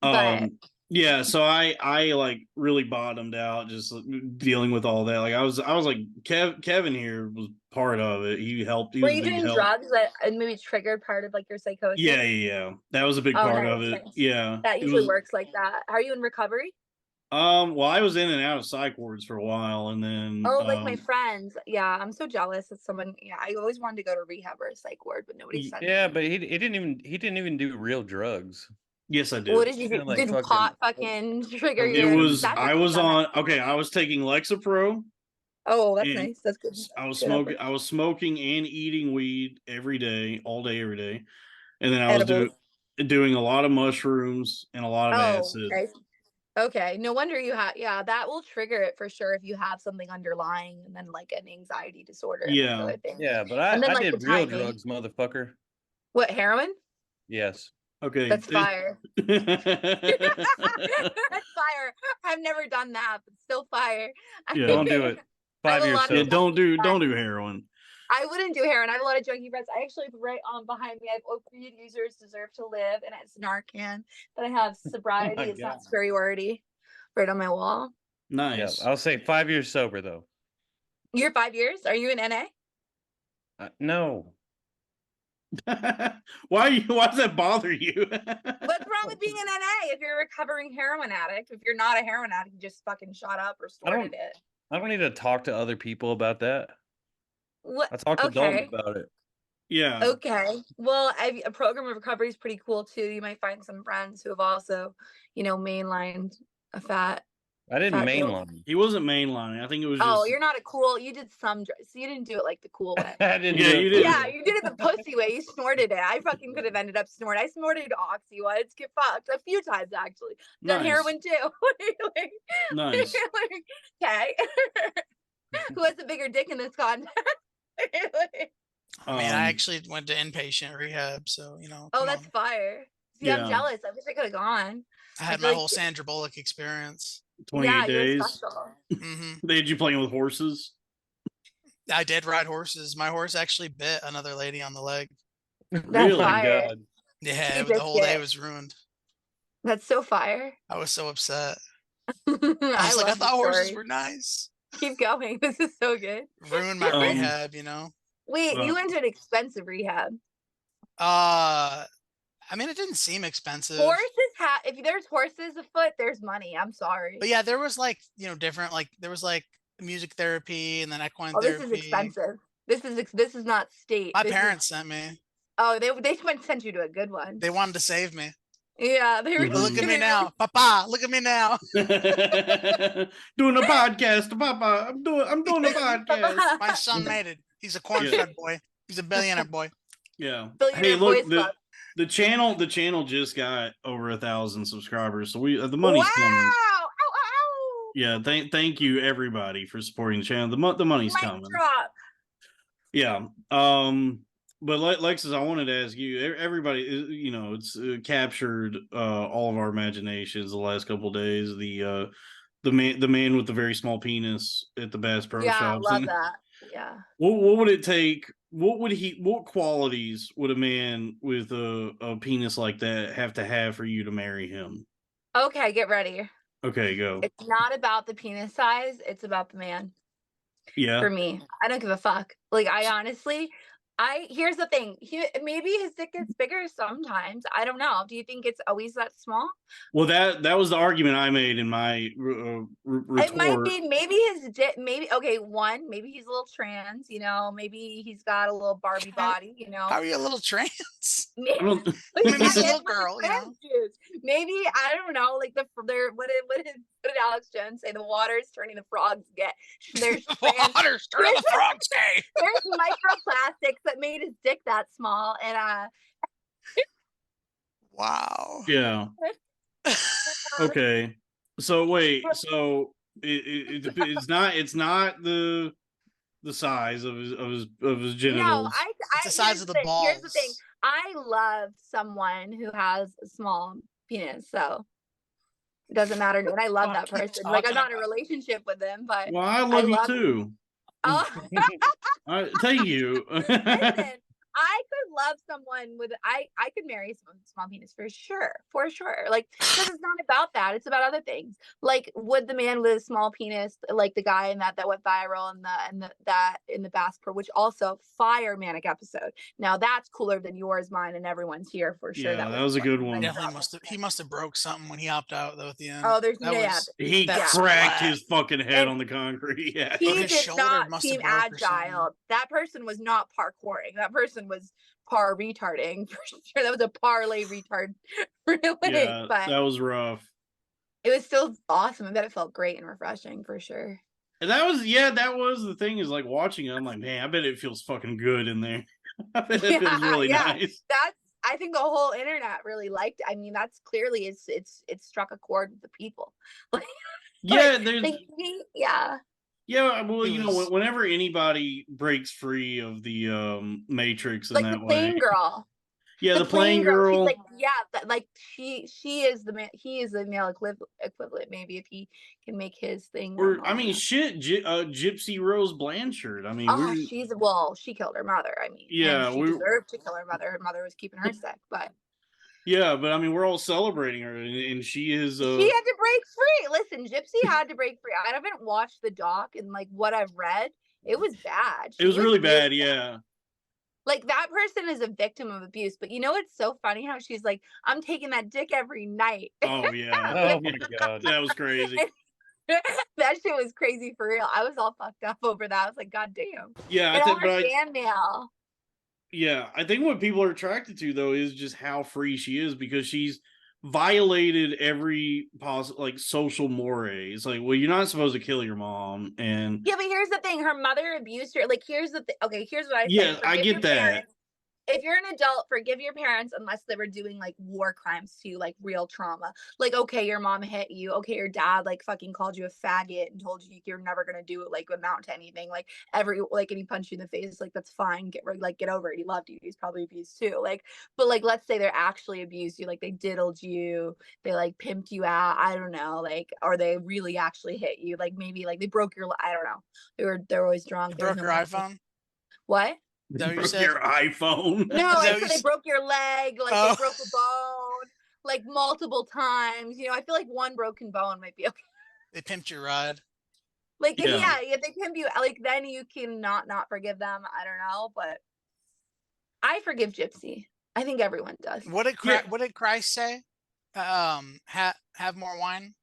But yeah, so I like really bottomed out just dealing with all that. Like I was like Kevin here was part of it. He helped. Were you doing drugs that maybe triggered part of like your psychosis? Yeah. That was a big part of it. Nice. Yeah. That usually works like that. Are you in recovery? Well, I was in and out of psych wards for a while, and then like my friends. Yeah, I'm so jealous that someone. Yeah, I always wanted to go to rehab or a psych ward, but nobody said. Yeah, but he didn't even do real drugs. Yes, I did. What did you do? Did pot fucking trigger you? It was. I was taking Lexapro. Oh, that's nice. That's good. I was smoking and eating weed every day, all day, every day, and then I was doing a lot of mushrooms and a lot of acid. Okay, no wonder you have. Yeah, that will trigger it for sure if you have something underlying, and then like an anxiety disorder. Yeah, but I did real drugs, motherfucker. What, heroin? Yes. Okay, that's fire. That's fire. I've never done that, but still fire. Yeah, don't do it. 5 years lot of Yeah, sober. don't do heroin. I wouldn't do heroin. I have a lot of junkie friends. I actually right on behind me. I have opioid users deserve to live, and it's Narcan. But I have sobriety. It's not God. superiority. Right on my wall. Yeah, Nice. I'll say 5 years sober though. You're 5 years. Are you in NA? No. Why does that bother you? What's wrong with being in NA if you're a recovering heroin addict? If you're not a heroin addict, you just fucking shot up or snorted it. I don't need to talk to other people about that. What? I talked to Dalton about it. Yeah. Okay. Well, a program of recovery is pretty cool too. You might find some friends who have also, mainlined a fat. I didn't Fat joke. mainline. He wasn't mainlining. I think it was just. Oh, you're not a cool. You did some drugs. So you didn't do it like the cool way. I didn't. Yeah, do it you for did. Yeah, you did it the pussy way. You snorted it. I fucking could have ended up snorting. I snorted oxy once. Get fucked a few times actually. Done Nice. heroin too. Nice. Okay. Who has a bigger dick in this context? I mean, I actually went to inpatient rehab, so Oh, come that's on. fire. See, Yeah. I'm jealous. I wish I could have gone. I had feel my like- whole Sandra Bullock experience. 28 yeah, days. you're special. hmm Did you playing with horses? I did ride horses. My horse actually bit another lady on the leg. That's Really? fire. God. Yeah, You the just whole day get- was ruined. That's so fire. I was so upset. I I was like, I love the thought horses story. were nice. Keep going. This is so good. Ruined my rehab, Wait, you went to an expensive rehab. I mean, it didn't seem expensive. Horses if there's horses afoot, there's money. I'm sorry. But yeah, there was different, there was music therapy and then equine Oh, this therapy. is expensive. This is not state. My This is- parents sent me. Oh, they went sent you to a good one. They wanted to save me. Yeah, they were. Mhm. But look at me now, Papa. Look at me now. Doing a podcast, Papa. I'm doing a podcast. My son made it. He's a corn-fed boy. He's a billionaire boy. Yeah. Billionaire Hey, look, Boys Club. the channel just got over 1,000 subscribers, so the money's Wow! coming. Ow, ow. Yeah, thank you everybody for supporting the channel. The money's Mic coming. drop. Yeah. But Lexis, I wanted to ask you. Everybody, it's captured all of our imaginations the last couple of days. The man with the very small penis at the Bass Pro Yeah, I Shops. love And that. Yeah. what would it take? What qualities would a man with a penis like that have to have for you to marry him? Okay, get ready. Okay, go. It's not about the penis size. It's about the man. Yeah. For me, I don't give a fuck. Like, I honestly, here's the thing. Maybe his dick gets bigger sometimes. I don't know. Do you think it's always that small? Well, that was the argument I made in my retort. It might be. Maybe his dick. Maybe maybe he's a little trans. Maybe he's got a little Barbie body. How are you a little trans? I don't- Maybe I mean, he's a he little has girl, trans juice. Maybe I don't know. Like what did Alex Jones say? The water is turning the frogs gay. There's trans. Water's turning the frogs gay. There's microplastics that made his dick that small, and Wow. Yeah. Okay. So wait. So it's not the size of his genitals. No, It's the size here's of the thing, Here's the thing. balls. I love someone who has a small penis, so it doesn't matter. And I love that What are you person. Like, I'm talking not in a about? relationship with them, but Well, I love you love- too. oh, Thank you. listen, I could love someone with I could marry someone with a small penis for sure. Like, because it's not about that; it's about other things. Like, would the man with a small penis, like the guy in that went viral in the Bass Pro, which also fire manic episode. Now that's cooler than yours, mine, and everyone's here for sure. Yeah, that was a good fun. one. Definitely he must have broke something when he hopped out though at the end. Oh, there's That yeah. was- He That's cracked flat. his fucking head And on the concrete. Yeah. He his did shoulder not must have seem broke or something. agile. That person was not parkouring. That person was par retarding for sure. That was a parlay retard, really. Yeah, But that was rough. it was still awesome. I bet it felt great and refreshing for sure. And that was the thing is like watching it. I'm like, man, I bet it feels fucking good in there. I bet it feels really Yeah. nice. I think the whole internet really liked it. I mean, that's clearly it struck a chord with the people. Yeah, there's yeah. yeah. Well, It was- whenever anybody breaks free of the Matrix in Like that the way, Plane Girl. Yeah, the playing She's girl. like, yeah, like she is the man. He is the male equivalent. Maybe if he can make his thing. Or I normal, mean, yeah. shit, Gypsy Rose Blanchard. I mean, Oh, we she killed her mother. I mean, and yeah, she deserved to kill her mother. Her mother was keeping her sick, but yeah, but I mean, we're all celebrating her, and she is. she had to break free. Listen, Gypsy had to break free. I haven't watched the doc, and like what I've read, it was bad. It was really bad. Yeah. Like that person is a victim of abuse. But you know what's so funny how she's like, I'm taking that dick every night. Oh yeah. Oh my god. That was crazy. That shit was crazy for real. I was all fucked up over that. I was like, God damn. Yeah, And all her fan mail. Yeah, I think what people are attracted to though is just how free she is because she's violated every possible like social mores. Like, well, you're not supposed to kill your mom, and Yeah, but here's the thing: her mother abused her. Like, here's the thing. Okay, here's what I say. yeah, I get that. Parents. If you're an adult, forgive your parents unless they were doing like war crimes too, like real trauma. Like, okay, your mom hit you. Okay, your dad like fucking called you a faggot and told you you're never gonna do it, like amount to anything. Like and he punched you in the face. Like that's fine. Get over it. He loved you. He's probably abused too. Like, but like let's say they're actually abused you. Like they diddled you. They like pimped you out. I don't know. Like, or they really actually hit you. Like maybe like they broke your. I don't know. They're always drunk. Broke your iPhone? What? Is that what you Broke said? your iPhone. No, I said they broke your leg, like Oh. they broke a bone, like multiple times. You know, I feel like one broken bone might be okay. They pimped your ride. Like, Yeah. if they pimp you, like then you can not forgive them. I don't know, but I forgive Gypsy. I think everyone does. What did Christ say? Have more wine.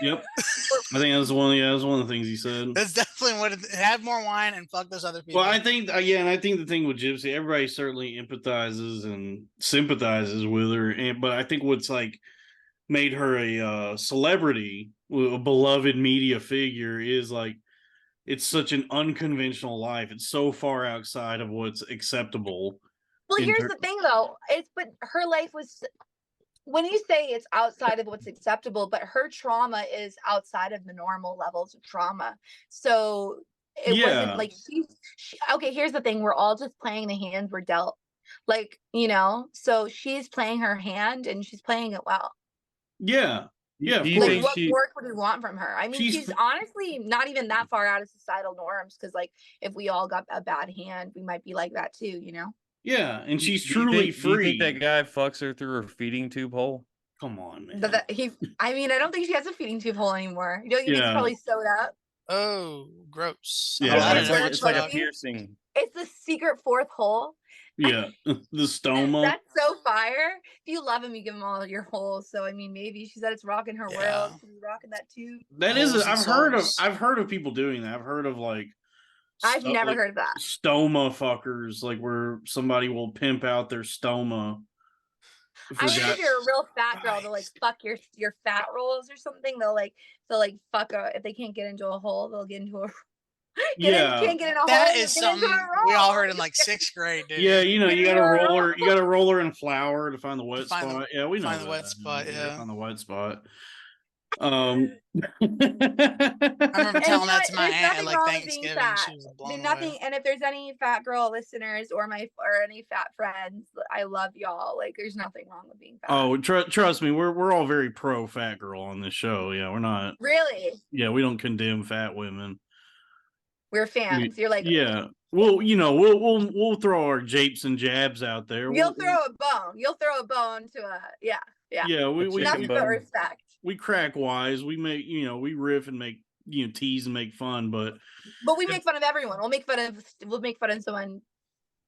Yep. I think that's one. Yeah, that's one of the things he said. That's definitely what have more wine and fuck those other people. Well, I think and I think the thing with Gypsy, everybody certainly empathizes and sympathizes with her, but I think what's like made her a celebrity, a beloved media figure, is like it's such an unconventional life. It's so far outside of what's acceptable. Well, here's the thing, though. But her life was. When you say it's outside of what's acceptable, but her trauma is outside of the normal levels of trauma. So it wasn't like okay, here's the thing. We're all just playing the hands we're dealt. Like, you know, so she's playing her hand and she's playing it well. Yeah. Yeah. Like, what work would we want from her? I mean, she's honestly not even that far out of societal norms because, like, if we all got a bad hand, we might be like that too, you know? Yeah, and she's truly free. Do you think that guy fucks her through her feeding tube hole? Come on, man. But I mean, I don't think she has a feeding tube hole anymore. You know, you think it's probably sewed up. Oh, gross. Yeah, it's like a piercing. It's the secret fourth hole. Yeah, the stoma. That's so fire. If you love him, you give him all your holes. So I mean, maybe she said it's rocking her world. She's rocking that tube. That is, I've heard of people doing that. I've heard of like. I've never heard of that. Stoma fuckers, like where somebody will pimp out their stoma. I think if you're a real fat girl, they'll like fuck your fat rolls or something. They'll like fuck if they can't get into a hole, they'll get into a can't get in a hole. That is something we all heard in like 6th grade, dude. Yeah, you know, you got a roller in flour to find the wet spot. Yeah, we know. Find the wet spot, yeah. Find the wet spot. I remember telling that to my aunt at like Thanksgiving. She was blown away. And if there's any fat girl listeners or any fat friends, I love y'all. Like, there's nothing wrong with being fat. Oh, trust me, we're all very pro fat girl on this show. Yeah, we're not really. Yeah, we don't condemn fat women. We're fans. You're like, yeah. Well, you know, we'll throw our japes and jabs out there. You'll throw a bone. You'll throw a bone to a yeah. Yeah, we nothing but respect. We crack wise. We make, you know, we riff and make, you know, tease and make fun, but we make fun of everyone. We'll make fun of someone.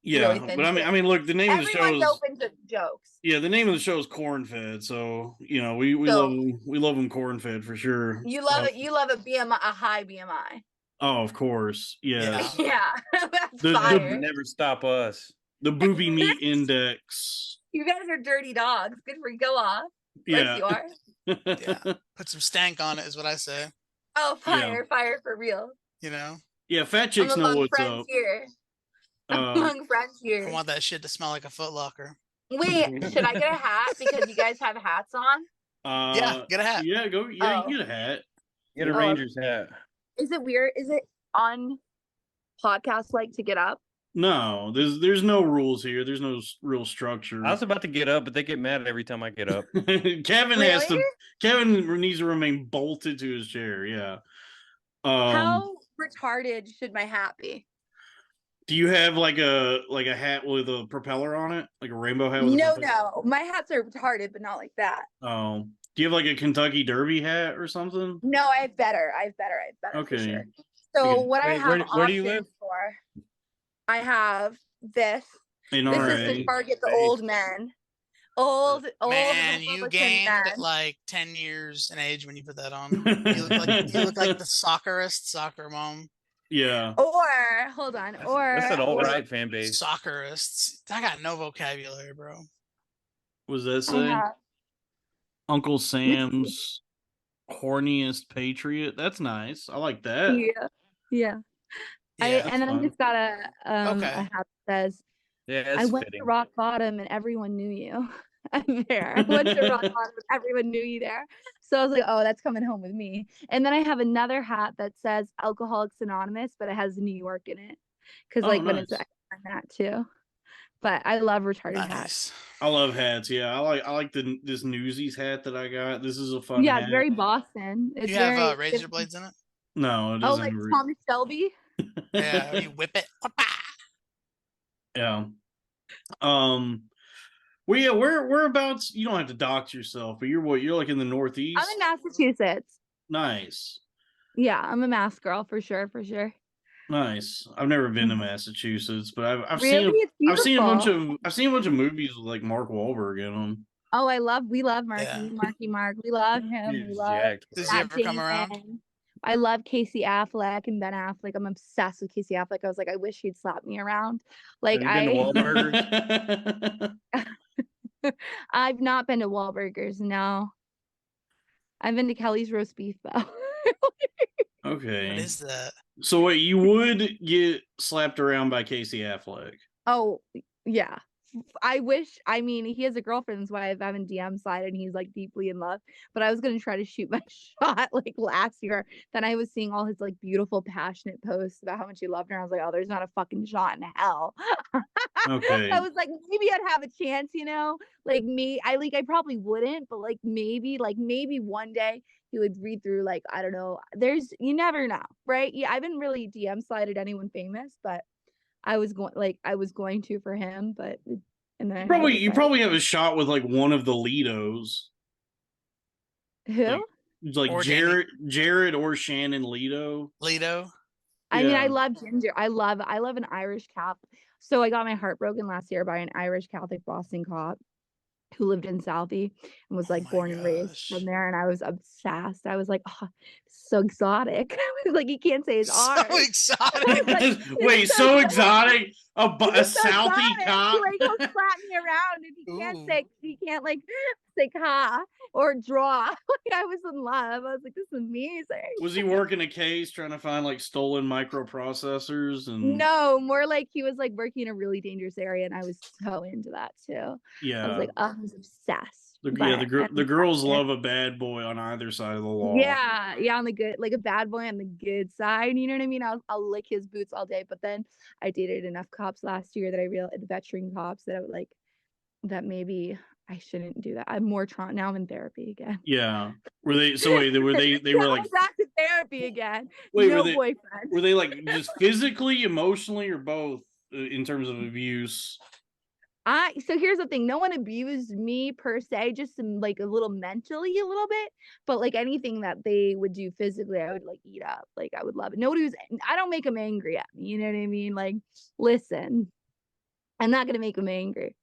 Yeah, really but I mean, look, the name of the show is open to jokes. Yeah, the name of the show is Corn Fed, so you know we love them corn fed for sure. You love it. You love a BMI, a high BMI. Oh, of course, yeah. That's fire. Never stop us. The booby meat index. You guys are dirty dogs. Good for you. Go off. Yeah. Yes, you are. Yeah. Put some stank on it is what I say. Oh, fire for real. You know? Yeah, fat chicks know what's up. Here. Among friends here. I want that shit to smell like a Foot Locker. Wait, should I get a hat because you guys have hats on? Yeah, get a hat. Yeah, go. Yeah, you get a hat. Get a Rangers hat. Is it weird? Is it on podcast like to get up? No, there's no rules here. There's no real structure. I was about to get up, but they get mad every time I get up. Kevin has Really? to. Kevin needs to remain bolted to his chair. Yeah. How retarded should my hat be? Do you have like a hat with a propeller on it, like a rainbow hat with a No, propeller? no. My hats are retarded, but not like that. Oh, do you have like a Kentucky Derby hat or something? No, I have better. For Okay. sure. So Okay. what I Wait, have where do you options live? for, I have this. In This RA. is to target the old men. Old Man, you Republican gained men. like 10 years in age when you put that on. You look like the soccer mom. Yeah. Or hold on. That's an alt-right fan base. Soccerists. I got no vocabulary, bro. What does that I say? have, Uncle Sam's horniest patriot. That's nice. I like that. yeah. Yeah. Yeah. And then I fun. just got a Okay. hat that says, Yeah, I it's went fitting. to rock bottom and everyone knew you. I'm there. I went to rock bottom and everyone knew you there. So I was like, oh, that's coming home with me. And then I have another hat that says Alcoholics Anonymous, but it has New York in it. Because Oh, like when nice. it's that too. But I love retarded hats. Nice. I love hats. Yeah, I like this Newsies hat that I got. This is a fun Yeah, hat. it's very Boston. It's You have very razor blades in it? No, it Oh, doesn't. like Thomas Shelby. Yeah, you whip it. Yeah. Well, yeah. Whereabouts? You don't have to dox yourself, but you're what? You're like in the Northeast. I'm in Massachusetts. Nice. Yeah, I'm a Mass girl for sure, for sure. Nice. I've never been to Massachusetts, but I've Really? seen It's I've seen a bunch beautiful. of movies with like Mark Wahlberg in them. Oh, we love Marky, Yeah. Marky Mark. We love him. We He's love jacked. Does he Matt ever come around? Damon. I love Casey Affleck and Ben Affleck. I'm obsessed with Casey Affleck. I was like, I wish he'd slap me around. Like Have you been to Wahlburgers? I've not been to Wahlburgers. No, I've been to Kelly's roast beef though. Okay. What is that? So wait, you would get slapped around by Casey Affleck? Oh yeah. I mean, he has a girlfriend, that's why I haven't DM slide and he's like deeply in love. But I was gonna try to shoot my shot like last year. Then I was seeing all his like beautiful, passionate posts about how much he loved her. I was like, oh, there's not a fucking shot in hell. Okay. I was like, maybe I'd have a chance, Like I probably wouldn't, but like maybe one day he would read through, like, I don't know. You never know, right? Yeah, I haven't really DM slided anyone famous, but I was going to for him, but and then You probably have a shot with like one of the Litos. who? Like Or Jared or Shannon Leto. Leto? I mean, Yeah. I love ginger. I love an Irish Catholic. So I got my heart broken last year by an Irish Catholic Boston cop who lived in Southie and was Oh like my born and raised gosh. from there, and I was obsessed. I was like, oh, so exotic. I was like, he can't say his So R. exotic. Like, Wait, so exotic? A He's so Southie exotic. cop? Like, he'll slap me around and he can't like say ka or draw. Like, I was in love. I was like, this is amazing. Was he working a case trying to find like stolen microprocessors and No, more like he was like working in a really dangerous area, and I was so into that too. yeah. I was like, oh, I was obsessed. The girls love a bad boy on either side of the law. Yeah, on the good, like a bad boy on the good side. You know what I mean? I'll lick his boots all day. But then I dated enough cops last year that I realized, veteran cops, that I would like that maybe I shouldn't do that. I'm more trauma now. I'm in therapy again. Yeah. Were they? So wait, they were like I'm back to therapy again. Wait, no were they- boyfriend. were they like just physically, emotionally, or both in terms of abuse? So here's the thing, no one abused me per se, just like a little mentally a little bit, but like anything that they would do physically, I would like eat up. Like I would love it. I don't make them angry at me, you know what I mean? Like, listen, I'm not gonna make them angry.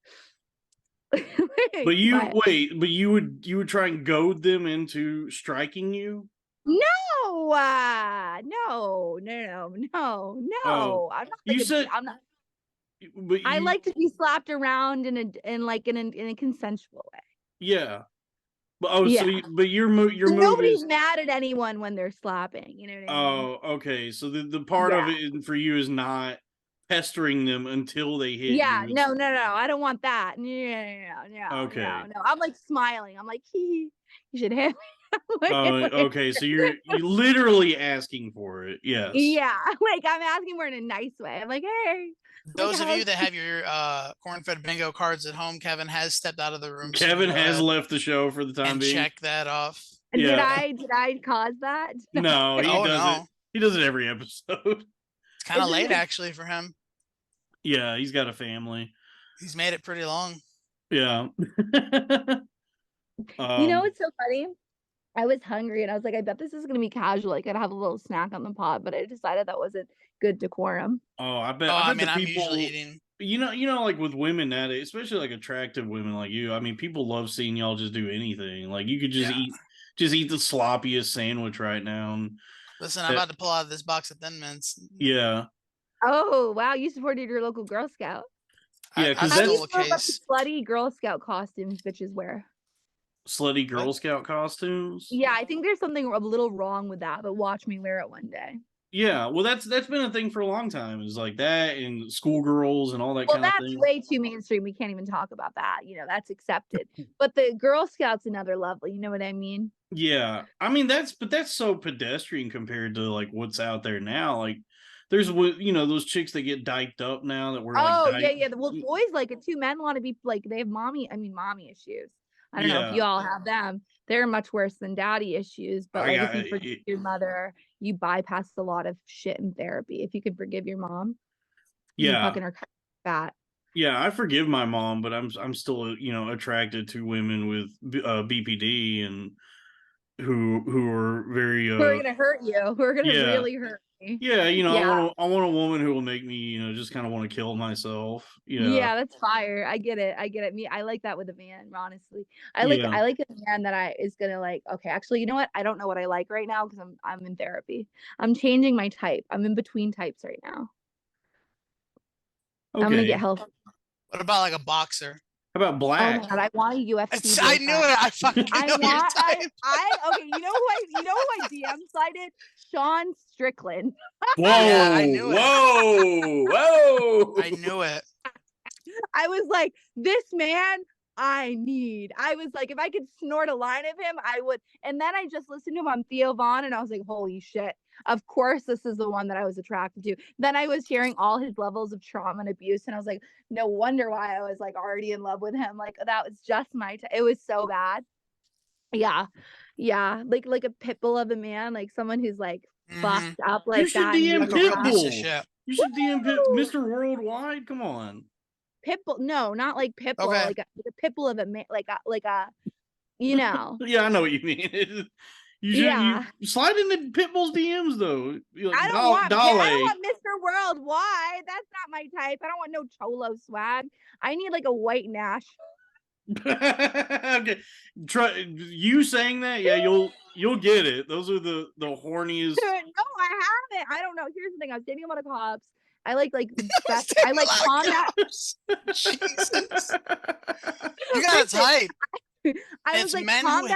But you would try and goad them into striking you? No, no. Oh, I'm not you like said- I'm not. But I like to be slapped around in a consensual way. Yeah. But Yeah. your move Nobody's is mad at anyone when they're slapping. You know what I mean? oh, okay. So the part of it for you is not pestering them until they hit Yeah, you. no. I don't want that. No. Okay. No. I'm like smiling. I'm like, you should hit me. Like, Okay. So you're literally asking for it. Yes. yeah, like I'm asking for it in a nice way. I'm like, hey, Those of how you that have your corn-fed bingo cards at home, Kevin has stepped out of the room. Kevin so has left the show for the time and being. check that off. Yeah. Did I cause that? No, he Oh, does no. it. He does it every episode. It's kind of It's just late like- actually for him. Yeah, he's got a family. He's made it pretty long. Yeah. You know what's so funny? I was hungry and I was like, I bet this is gonna be casual. Like I'd have a little snack on the pod, but I decided that wasn't good decorum. I bet. Oh, I I bet mean, the I'm people, usually eating. You know, like with women nowadays, especially like attractive women like you. I mean, people love seeing y'all just do anything. Like you could just eat the sloppiest sandwich right now. And Listen, I'm about to pull out this box of Thin Mints. yeah. Oh wow, you supported your local Girl Scout. Yeah, I 'cause How do that's- you stole a feel about the case. slutty Girl Scout costumes bitches wear? Slutty Girl Scout costumes. Yeah, I think there's something a little wrong with that, but watch me wear it one day. Yeah, well, that's been a thing for a long time. Is like that and schoolgirls and all that Well, kind of that's thing. way too mainstream. We can't even talk about that. You know, that's accepted. But the Girl Scouts another level. You know what I mean? Yeah, I mean that's so pedestrian compared to like what's out there now. Like there's those chicks that get dyked up now that were like yeah. Well, boys like it too. Men want to be like they have mommy issues. I don't know if Yeah. you all have them. They're much worse than daddy issues. But like if you forgive your mother, you bypass a lot of shit in therapy. If you can forgive your mom, you Yeah. fucking are fat. Yeah, I forgive my mom, but I'm still attracted to women with BPD and who are very Who are gonna hurt you? Who are gonna yeah. really hurt me? Yeah, Yeah. I want a woman who will make me, just kind of want to kill myself. Yeah, that's fire. I get it. Me, I like that with a man, honestly. I like a man that is gonna like, okay, actually, you know what? I don't know what I like right now because I'm in therapy. I'm changing my type. I'm in between types right now. Okay. I'm gonna get healthy. What about like a boxer? How about Oh black? my god, I want a UFC. I knew it. I fucking know your type. Okay, you know who I DM cited? Sean Strickland. Whoa! Yeah, I knew it. Whoa! I knew it. I was like, this man I was like, if I could snort a line of him, I would. And then I just listened to him on Theo Vaughn and I was like, holy shit. Of course, this is the one that I was attracted to. Then I was hearing all his levels of trauma and abuse. And I was like, no wonder why I was like already in love with him. Like that was just it was so bad. Yeah. Yeah. Like a pit bull of a man, like someone who's like fucked up like You should that. DM Like a real piece of Pitbull. shit. You should DM Mr. Worldwide. Come on. Pitbull, no, not like Pitbull, Okay. like a Pitbull of a man, like a, you know. Yeah, I know what you mean. You slide into Pitbull's DMs though. I don't want Mr. Worldwide. That's not my type. I don't want no cholo swag. I need like a white Nash. Okay, you saying that? Yeah, you'll get it. Those are the horniest. No, I haven't. I don't know. Here's the thing. I was dating a lot of cops. I like the best. I like combat. Jesus. You got a type. I was It's like men who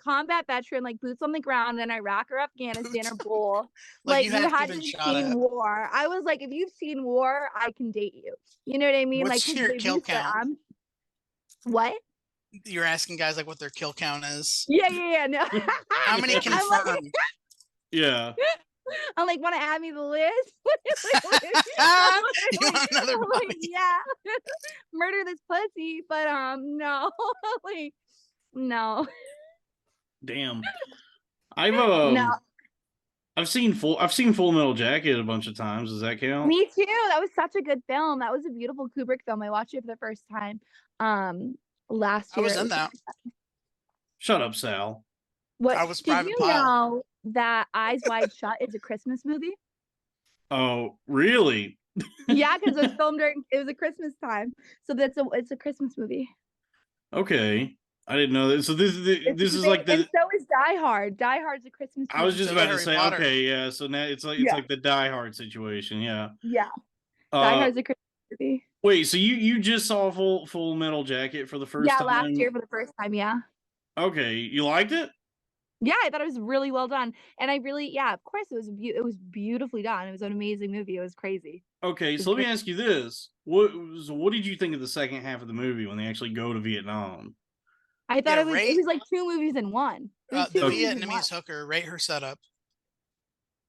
combat veteran, like boots on the ground in Iraq or Afghanistan or Bull. Like, Like you you have hadn't been shot seen at. war. I was like, if you've seen war, I can date you. You know what I mean? What's like your the kill abuse that count? What? You're asking guys like what their kill count is. Yeah. No. How many I'm like- confirmed? Yeah. I'm like, want to add me to the list? You want another I'm body? like, yeah. Murder this pussy, but no. Like, no. Damn. I've No. I've seen Full Metal Jacket a bunch of times. Does that count? Me too. That was such a good film. That was a beautiful Kubrick film. I watched it for the first time last I year. was in that. Shut up, Sal. What I was did Private you Pile. know that Eyes Wide Shut is a Christmas movie? Oh, really? Yeah, because it was filmed it was a Christmas time. So it's a Christmas movie. Okay. I didn't know that. So this is like and the. so is Die Hard. Die Hard's a Christmas movie. I was just So about to Harry say, Potter. okay, yeah. So now it's like the Die Hard situation, yeah. Yeah. Die Uh, Hard's a Christmas movie. wait, so you just saw Full Metal Jacket for the first Yeah, time? last year for the first time, yeah. Okay, you liked it? Yeah, I thought it was really well done. And I really, of course it was beautifully done. It was an amazing movie. It was crazy. Okay, so let me ask you this: what did you think of the second half of the movie when they actually go to Vietnam? I thought Yeah, it was like two movies in one. It was two The movies in one. Vietnamese hooker, rate her setup.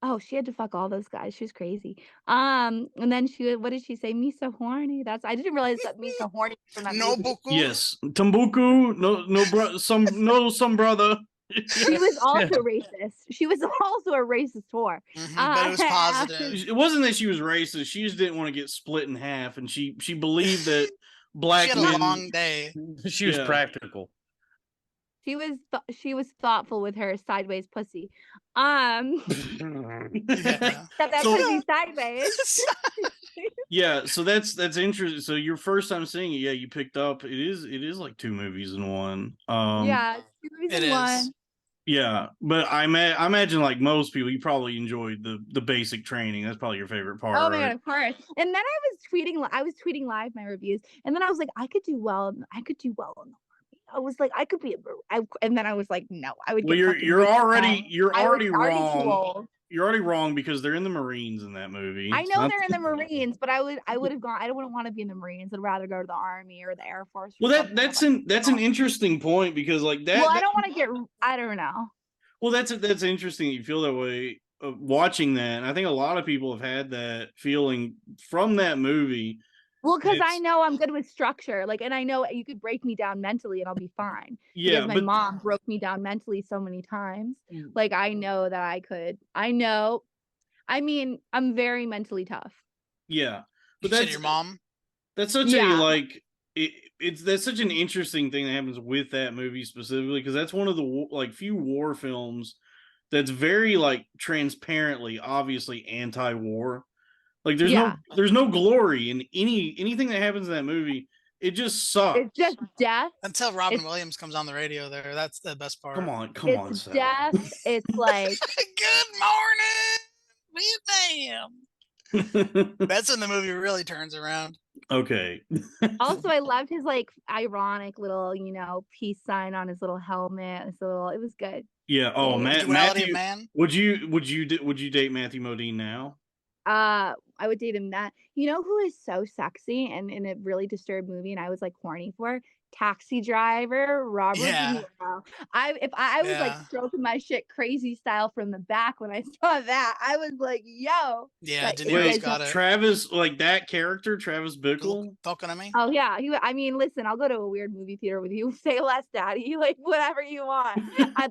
Oh, she had to fuck all those guys. She was crazy. And then what did she say? Me so horny. I didn't realize that me so horny from that No movie. boku. Yes, Tumbuku, some brother. She was also racist. She was also a racist whore. But it was positive. It wasn't that she was racist. She just didn't want to get split in half, and she believed that black She had men. a long day. She was Yeah. practical. She was thoughtful with her sideways pussy. Yeah. That So- pussy sideways. Yeah, so that's interesting. So your first time seeing it, yeah, you picked up. It is like 2 movies in one. Yeah, 2 movies It in is. one. Yeah, but I imagine like most people, you probably enjoyed the basic training. That's probably your favorite part. Oh my right? god, of course. And then I was tweeting live my reviews, and then I was like, I could do well in the army. I was like, I could be and then I was like, no, I would. Well, get fucking you're raped already now. you're I was already too wrong. old. You're already wrong because they're in the Marines in that movie. I It's know not- they're in the Marines, but I would have gone. I wouldn't want to be in the Marines. I'd rather go to the Army or the Air Force. Or Well, something. that's an interesting point because like that. Well, I that- don't want to get. I don't know. Well, that's interesting that you feel that way watching that. And I think a lot of people have had that feeling from that movie. Well, because I It's- know I'm good with structure, like, and I know you could break me down mentally and I'll be fine. Yeah, Because my but mom broke me down mentally so many times. Mm. Like, I know that I could. I mean, I'm very mentally tough. yeah, You but said that's your mom. that's such Yeah. a like that's such an interesting thing that happens with that movie specifically because that's one of the like few war films that's very like transparently, obviously anti-war. Like Yeah. there's no glory in anything that happens in that movie. It just sucks. It's just death. Until Robin It's- Williams comes on the radio there. That's the best part. Come on, It's Sal. death. It's like Good morning, Vietnam. That's when the movie really turns around. Okay. also I loved his like ironic little, peace sign on his little helmet. It was good. Yeah. Oh, Yeah. Duality Matthew. of man. Would you date Matthew Modine now? I would date him that. You know who is so sexy and in a really disturbed movie and I was like horny for? Taxi Driver, Robert Yeah. De Niro. If I was like Yeah. stroking my shit crazy style from the back when I saw that, I was like, yo. Yeah, Like, De it Niro's was- got it. Travis, like that character, Travis Bickle. Talking to me. Oh yeah, I mean, listen, I'll go to a weird movie theater with you. Say less, daddy. Like whatever you want.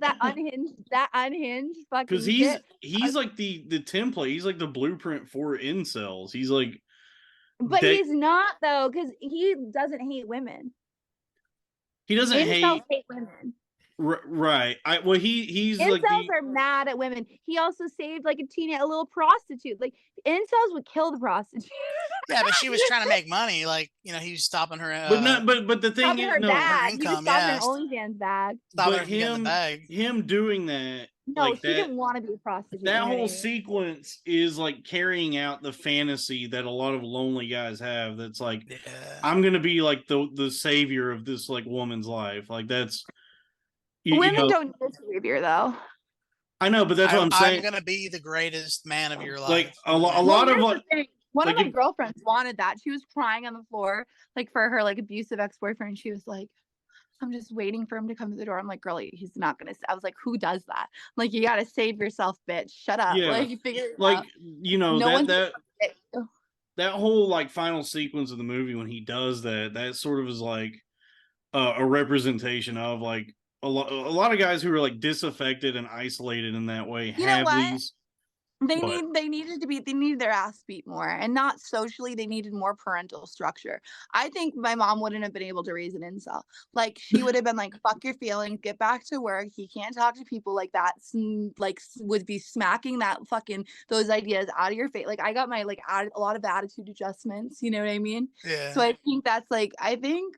That unhinged fucking. Because shit. he's like the template. He's like the blueprint for incels. He's like, But they- he's not though, because he doesn't hate women. he doesn't Incels hate. hate women. Right. He's Incels like the, are mad at women. He also saved like a little prostitute. Like incels would kill the prostitute. Yeah, but she was trying to make money. Like, he was stopping her. but not but the thing Stopping is her no. bag. He was income, stopping yeah. her OnlyFans bag. stopping her But from getting the bag. him doing that. No, like he that, didn't want to be a prostitute. that you know what I whole mean? sequence is like carrying out the fantasy that a lot of lonely guys have. That's like, Yeah. I'm gonna be like the savior of this like woman's life. Like that's Women don't need a savior though. I know, but that's what I'm saying. I'm gonna be the greatest man of your life. Like a Well, lot of here's like the thing. One like of my if- girlfriends wanted that. She was crying on the floor, like for her like abusive ex-boyfriend. She was like, I'm just waiting for him to come to the door. I'm like, girlie, he's not gonna. I was like, who does that? I'm like, you gotta save yourself, bitch. Shut up. Yeah. Like, you figure it like out. no one's that gonna- that whole like final sequence of the movie when he does that sort of is like a representation of like a lot of guys who are like disaffected and isolated in that way You know have what? these. They What? needed their ass beat more, and not socially. They needed more parental structure. I think my mom wouldn't have been able to raise an incel. Like she would have been like, "Fuck your feelings, get back to work. He can't talk to people like that." Would be smacking that fucking those ideas out of your face. Like I got my a lot of attitude adjustments. You know what I mean? Yeah. So I think that's like I think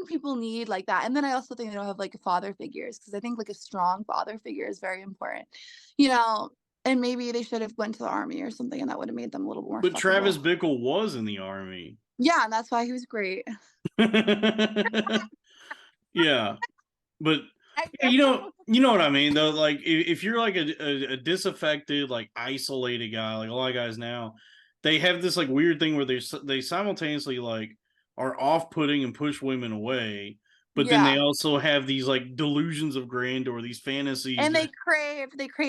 people need like that. And then I also think they don't have like father figures because I think like a strong father figure is very important. And maybe they should have went to the army or something, and that would have made them a little more. But Travis fuckable. Bickle was in the army. Yeah, and that's why he was great. Yeah, but you know what I mean though. Like if you're like a disaffected, like isolated guy, like a lot of guys now, they have this like weird thing where they simultaneously like are off-putting and push women away, but then they also have these like delusions of grandeur, these fantasies. And they crave.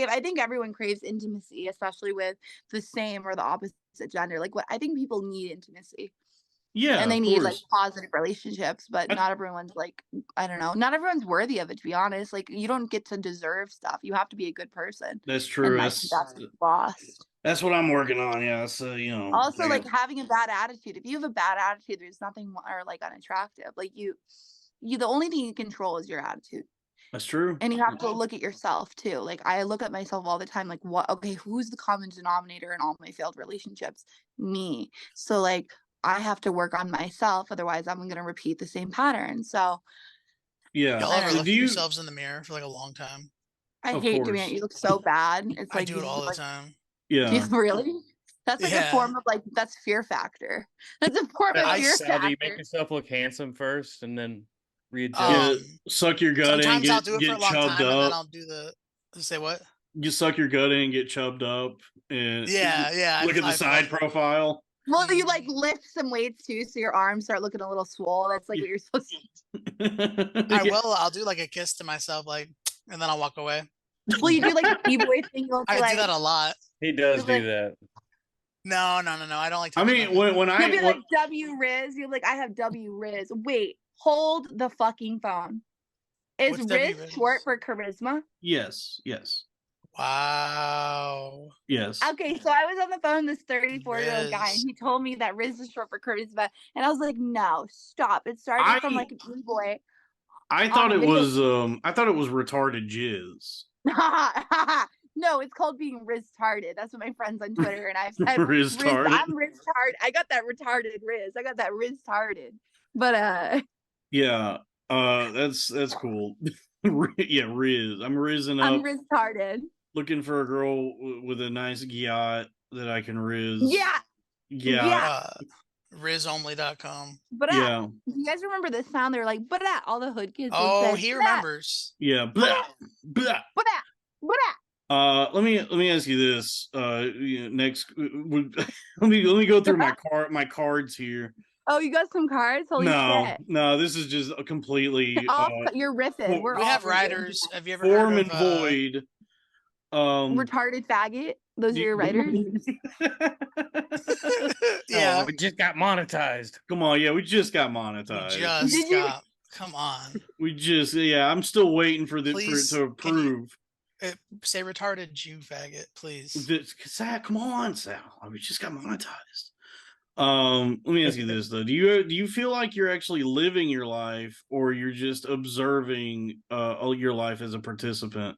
I think everyone craves intimacy, especially with the same or the opposite gender. Like what I think people need intimacy. Yeah, and they of need like course. positive relationships, but I- not everyone's like, I don't know, not everyone's worthy of it, to be honest. Like you don't get to deserve stuff. You have to be a good person. That's true. And I think that's lost. That's what I'm working on. Yeah. So, you know, Also, like having a bad attitude. If you have a bad attitude, there's nothing more like unattractive. Like you the only thing you control is your attitude. that's true. And you have to look at yourself too. Like I look at myself all the time, like who's the common denominator in all my failed relationships? Me. So like I have to work on myself, otherwise I'm gonna repeat the same pattern. So Yeah. Y'all ever look at Do you? yourselves in the mirror for like a long time? I Of hate doing it. course. You look so bad. It's I like do you it all the like, time. Yeah. really? That's like a Yeah. form of like that's fear factor. That's a form of fear So do you make factor. yourself look handsome first and then readjust? Yeah. Suck your gut in, Sometimes I'll do it for get a long chubbed time, and then up. I'll do the say what? You suck your gut in, get chubbed up, and Yeah. look at the I've side done- profile. Well, you like lift some weights too, so your arms start looking a little swole. That's like what you're supposed to I will. I'll do like a kiss to myself, like, and then I'll walk away. Well, you do like the B-boy thing. You'll be I like, do that a lot. He does You're do like- that. No. I don't like. I mean, touching women. when you'll I be like W Riz. You're like, I have W Riz. Wait, hold the fucking phone. Is What's Riz W Riz? short for charisma? yes. Wow. Okay, so I was on the phone with this 34-year-old guy, and Riz. he told me that Riz is short for charisma, and I was like, no, stop. It started from like a B-boy. I on thought a it video. was retarded jizz. No, it's called being Riz-tarded. That's what my friends on Twitter and I've said. Riz-tarded? I'm Riz-tarded. I got that retarded Riz. I got that Riz-tarded. But Yeah. That's cool. Yeah, Riz. I'm rizzing up. I'm Riz-tarded. Looking for a girl with a nice yacht that I can riz. Yeah. Yeah. Rizonly.com. But Yeah. you guys remember this sound? They were like, but all the hood kids. Oh, would say, he "Blah, remembers. Yeah. Blah, blah. But Let me ask you this. Next, let me go through my cards here. Oh, you got some cards? Holy shit. No, this is just a completely You're riffing. we We all have riffing. writers. Have you ever form heard and of void. Retarded faggot. Those are your writers. Yeah. Oh, we just got monetized. Come on, yeah, we just got We monetized. just Did you- got. Come on. I'm still waiting for it Please, to can you- approve. Say retarded Jew faggot, please. Sal, come on, Sal. We just got monetized. Let me ask you this though: do you feel like you're actually living your life, or you're just observing your life as a participant?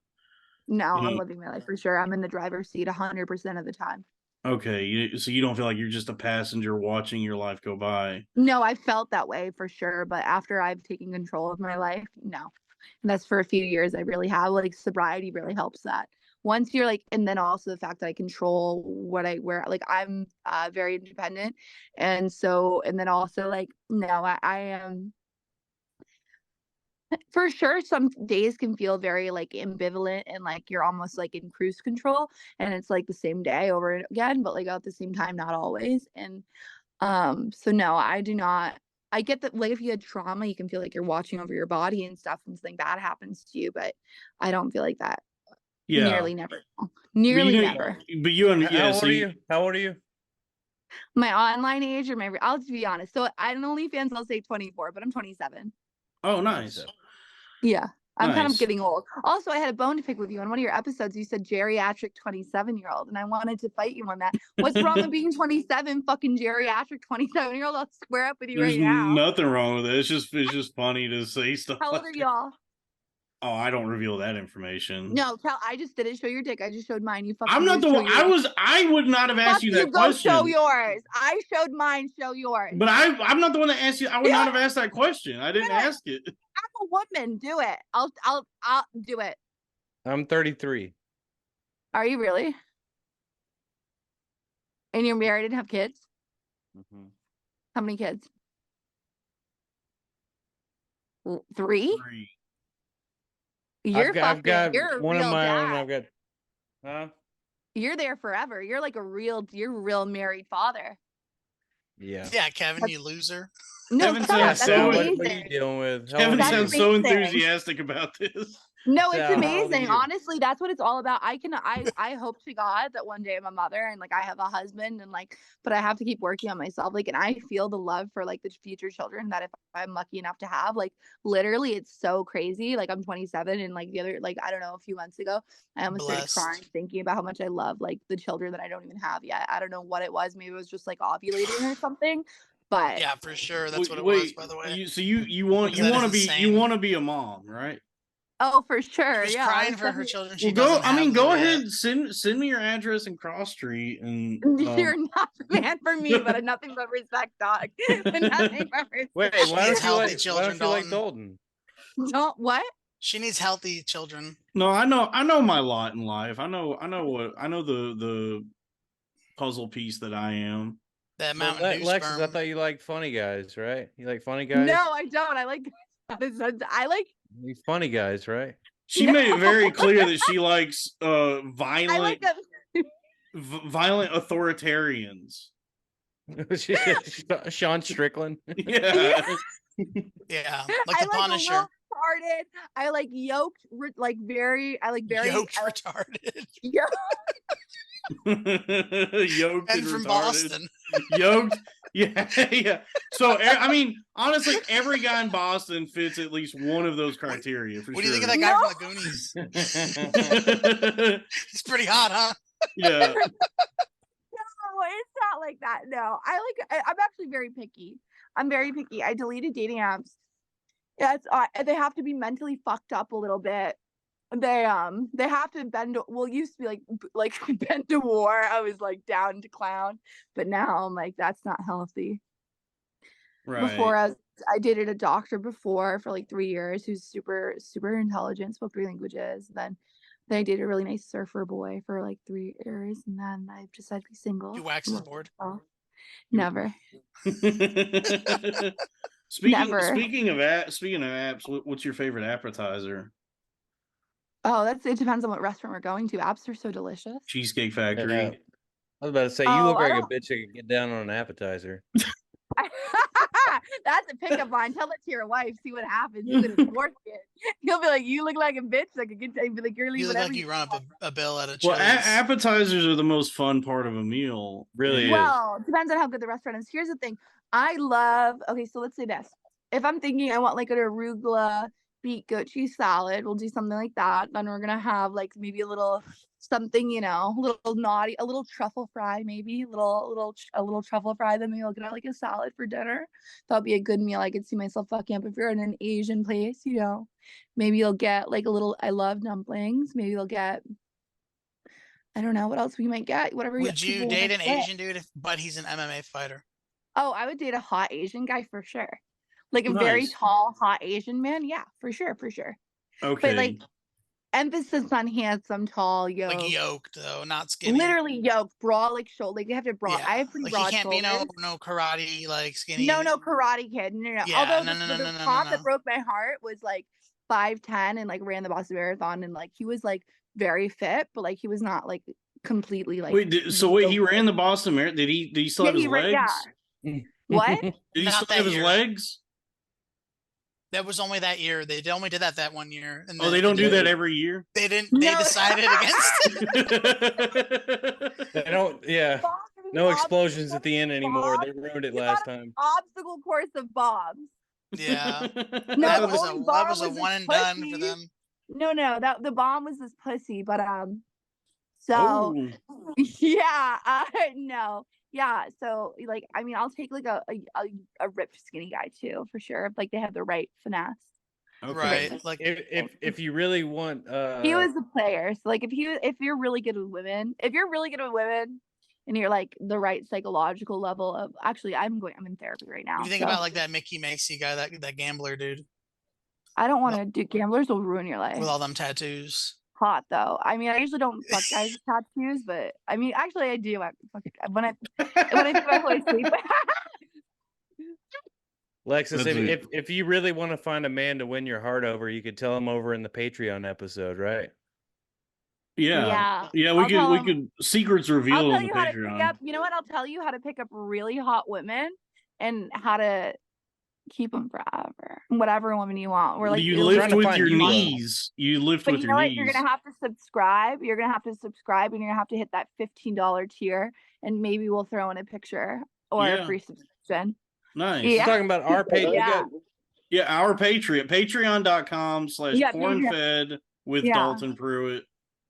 No, You I'm know- living my life for sure. I'm in the driver's seat 100% of the time. Okay, so you don't feel like you're just a passenger watching your life go by. No, I felt that way for sure. But after I've taken control of my life, no. And that's for a few years. I really have. Like sobriety really helps that. Once you're like, and then also the fact that I control what I wear. Like I'm very independent, and then also like no, I am. For sure, some days can feel very like ambivalent and like you're almost like in cruise control, and it's like the same day over and again, but like at the same time, not always. And so no, I do not. I get that like if you had trauma, you can feel like you're watching over your body and stuff when something bad happens to you, but I don't feel like that. Yeah, Nearly never. Nearly never. But you and How old are you? How old are you? My online age or I'll just be honest. So on OnlyFans, I'll say 24, but I'm 27. Oh, nice. Yeah. I'm kind Nice. of getting old. Also, I had a bone to pick with you. On one of your episodes, you said geriatric 27-year-old, and I wanted to fight you on that. What's wrong with being 27, fucking geriatric 27-year-old? I'll square up with you There's right now. nothing wrong with it. It's just funny to say stuff. How old like are that. y'all? Oh, I don't reveal that information. No, I just didn't show your dick. I just showed mine. You fucking. I'm not the one. I would not have asked Fuck you you. that Go question. show yours. I showed mine. Show yours. But I'm not the one that asked you. I would not have asked that question. I didn't ask it. I'm a woman. Do it. I'll do it. I'm 33. Are you really? And you're married and have kids? Mhm. How many kids? 3? You're I've got you're a one real of my own. dad. I've got. Huh? You're there forever. You're a real married father. Yeah. Yeah, Kevin, you loser. No, Kevin stop. sounds That's so- What are you amazing. dealing with? How Kevin old are That's you? sounds so amazing. enthusiastic about this. No, So, it's how old are amazing. you? Honestly, that's what it's all about. I hope to God that one day I'm a mother and like I have a husband and like, but I have to keep working on myself. Like, and I feel the love for like the future children that if I'm lucky enough to have, like literally it's so crazy. Like I'm 27 and like the other, like, I don't know, a few months ago, I almost started Blessed. crying thinking about how much I love like the children that I don't even have yet. I don't know what it was. Maybe it was just like ovulating or something, but Yeah, for sure. That's what it Wait, was, by the way. you want That is to insane. be a mom, right? oh, for She sure. was Yeah. crying that's for her definitely- children. Well, She doesn't have go them yet. ahead, send me your address and cross street, and You're not the man for me, but nothing but respect, dog. But nothing but respect. Wait, She why needs don't you healthy like children, Dalton? Don't what? She needs healthy children. no, I know my lot in life. I know the puzzle piece that I am. That Well, Mountain Dew Lexis, sperm. I thought you liked funny guys, right? You like funny guys? No, I don't. I like. I like. You funny guys, right? She No. made it very clear that she likes I violent like that. violent authoritarians. Sean Strickland. Yeah. Yeah, I like the like Punisher. a little retarded. I like yoked. Like very. I like very. Yoked I like, retarded. Yoked And and from retarded. Boston. Yoked. Yeah, yeah. So I mean, honestly, every guy in Boston fits at least one of those criteria for What do sure. you think of that guy No. from the Goonies? He's pretty hot, huh? Yeah. No, it's not like that. No, I'm actually very picky. I'm very picky. I deleted dating apps. Yeah, it's they have to be mentally fucked up a little bit. They have to bend. Well, it used to be like bend to war. I was like down to clown, but now I'm like that's not healthy. Right. Before I dated a doctor before for like 3 years who's super super intelligent, spoke 3 languages. Then I dated a really nice surfer boy for like 3 years, and then I decided to be single. You wax his board. Never. Speaking Never. speaking of apps, what's your favorite appetizer? Oh, it depends on what restaurant we're going to. Apps are so delicious. Cheesecake Factory. Yeah. I was about to say, you Oh, look I like a don't- bitch that could get down on an appetizer. That's a pickup line. Tell it to your wife. See what happens. You're gonna work it. You'll be like, you look like a bitch. Like a good time. Be like, you're You leaving look whatever like you run up a bill at a Well, Chili's. appetizers are the most fun part of a meal. Really is. Well, depends on how good the restaurant is. Here's the thing. I love. Okay, so let's say this. If I'm thinking I want like an arugula beet goat cheese salad, we'll do something like that. Then we're gonna have like maybe a little something, a little naughty, a little truffle fry, maybe a little truffle fry. Then maybe we'll get like a salad for dinner. That'll be a good meal. I could see myself fucking up if you're in an Asian place, Maybe you'll get like a little. I love dumplings. Maybe you'll get. I don't know what else we might get. Whatever. Would you people date wanna an get. Asian dude but he's an MMA fighter? Oh, I would date a hot Asian guy for sure. Like a very Nice. tall, hot Asian man. Yeah, for sure, for sure. Okay. But like emphasis on handsome, tall, yoked. Like yoked though, not skinny. Literally yoked, broad like shoulder. Like they have to broad. Yeah. I have pretty Like broad he can't shoulders. be no karate like skinny. No, Karate Kid. No. Yeah, Although no, the no, no, top no. that broke my heart was like 5'10" and like ran the Boston Marathon and like he was like very fit, but like he was not like completely like. Wait, he ran the Boston Marathon. Did he still have his legs? Yeah. What? Did he Not still that have his year. legs? That was only that year. They only did that 1 year. And Oh, they don't do that every year. They didn't. No. They decided against it. They don't. Yeah. Bob, No Bob, explosions at the end anymore. Bob, They ruined it you last got time. Obstacle course of Bob's. Yeah, No, that the was only a bar that was a this one and done for pussy. them. No, that the bomb was this pussy, but so Oh, yeah, no, yeah. So like, I mean, I'll take like a ripped skinny guy too for sure. If, like they have the right finesse. okay. Right. Like If you really want, He was the player. So like, if you're really good with women, and you're like the right psychological level of actually, I'm in therapy right now. if you think so about like that Mickey Macy guy, that gambler dude I don't want to do gamblers will ruin your life. with all them tattoos. Hot though. I mean, I usually don't fuck guys with tattoos, but I mean, actually, I do. When I think about who I sleep with. Lexis. That's If you really want to find a man to win your heart over, you could tell him over in the Patreon episode, right? Yeah. We I'll tell we 'em- could secrets I'll revealed tell on the you how to pick Patreon. up. You know what? I'll tell you how to pick up really hot women and how to keep them forever. Whatever woman you want. We're like You it'll lift be with like your $15. knees. You lift But with you your know what? knees. You're gonna have to subscribe. You're gonna have to subscribe, and you're gonna have to hit that $15 tier, and maybe we'll throw in a picture or a Yeah. free subscription. Nice. You're Yeah. talking about our page. Yeah. Yeah, our Patreon, Yeah, patreon.com/cornfed with Yeah. Dalton Pruitt.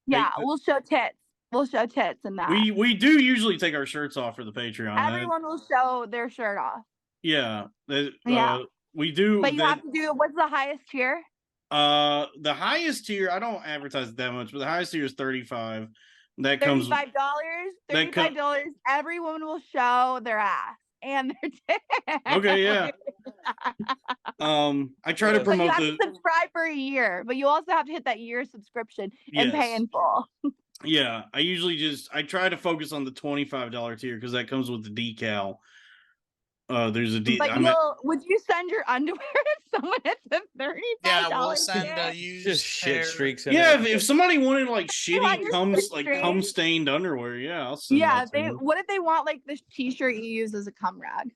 Yeah, we'll show tits. We'll show tits in that. We do usually take our shirts off for the Patreon. Everyone will show their shirt off. Yeah. Yeah. We do. But you have to do what's the highest tier? The highest tier, I don't advertise it that much, but the highest tier is 35. That comes $35. $35. Every woman will show their ass and their tits. Okay, yeah. I try to But you promote have to subscribe for a year, but you also have to hit that year subscription and pay Yes. in full. Yeah, I try to focus on the $25 tier because that comes with the decal. There's a But would you send your underwear to someone at the $35? Yeah, we'll send tier? used Just shit pair. streaks. In yeah, it. if somebody wanted like shitty your cum stained underwear, yeah, I'll send Yeah, that to them. what if they want like this t-shirt you use as a cum rag?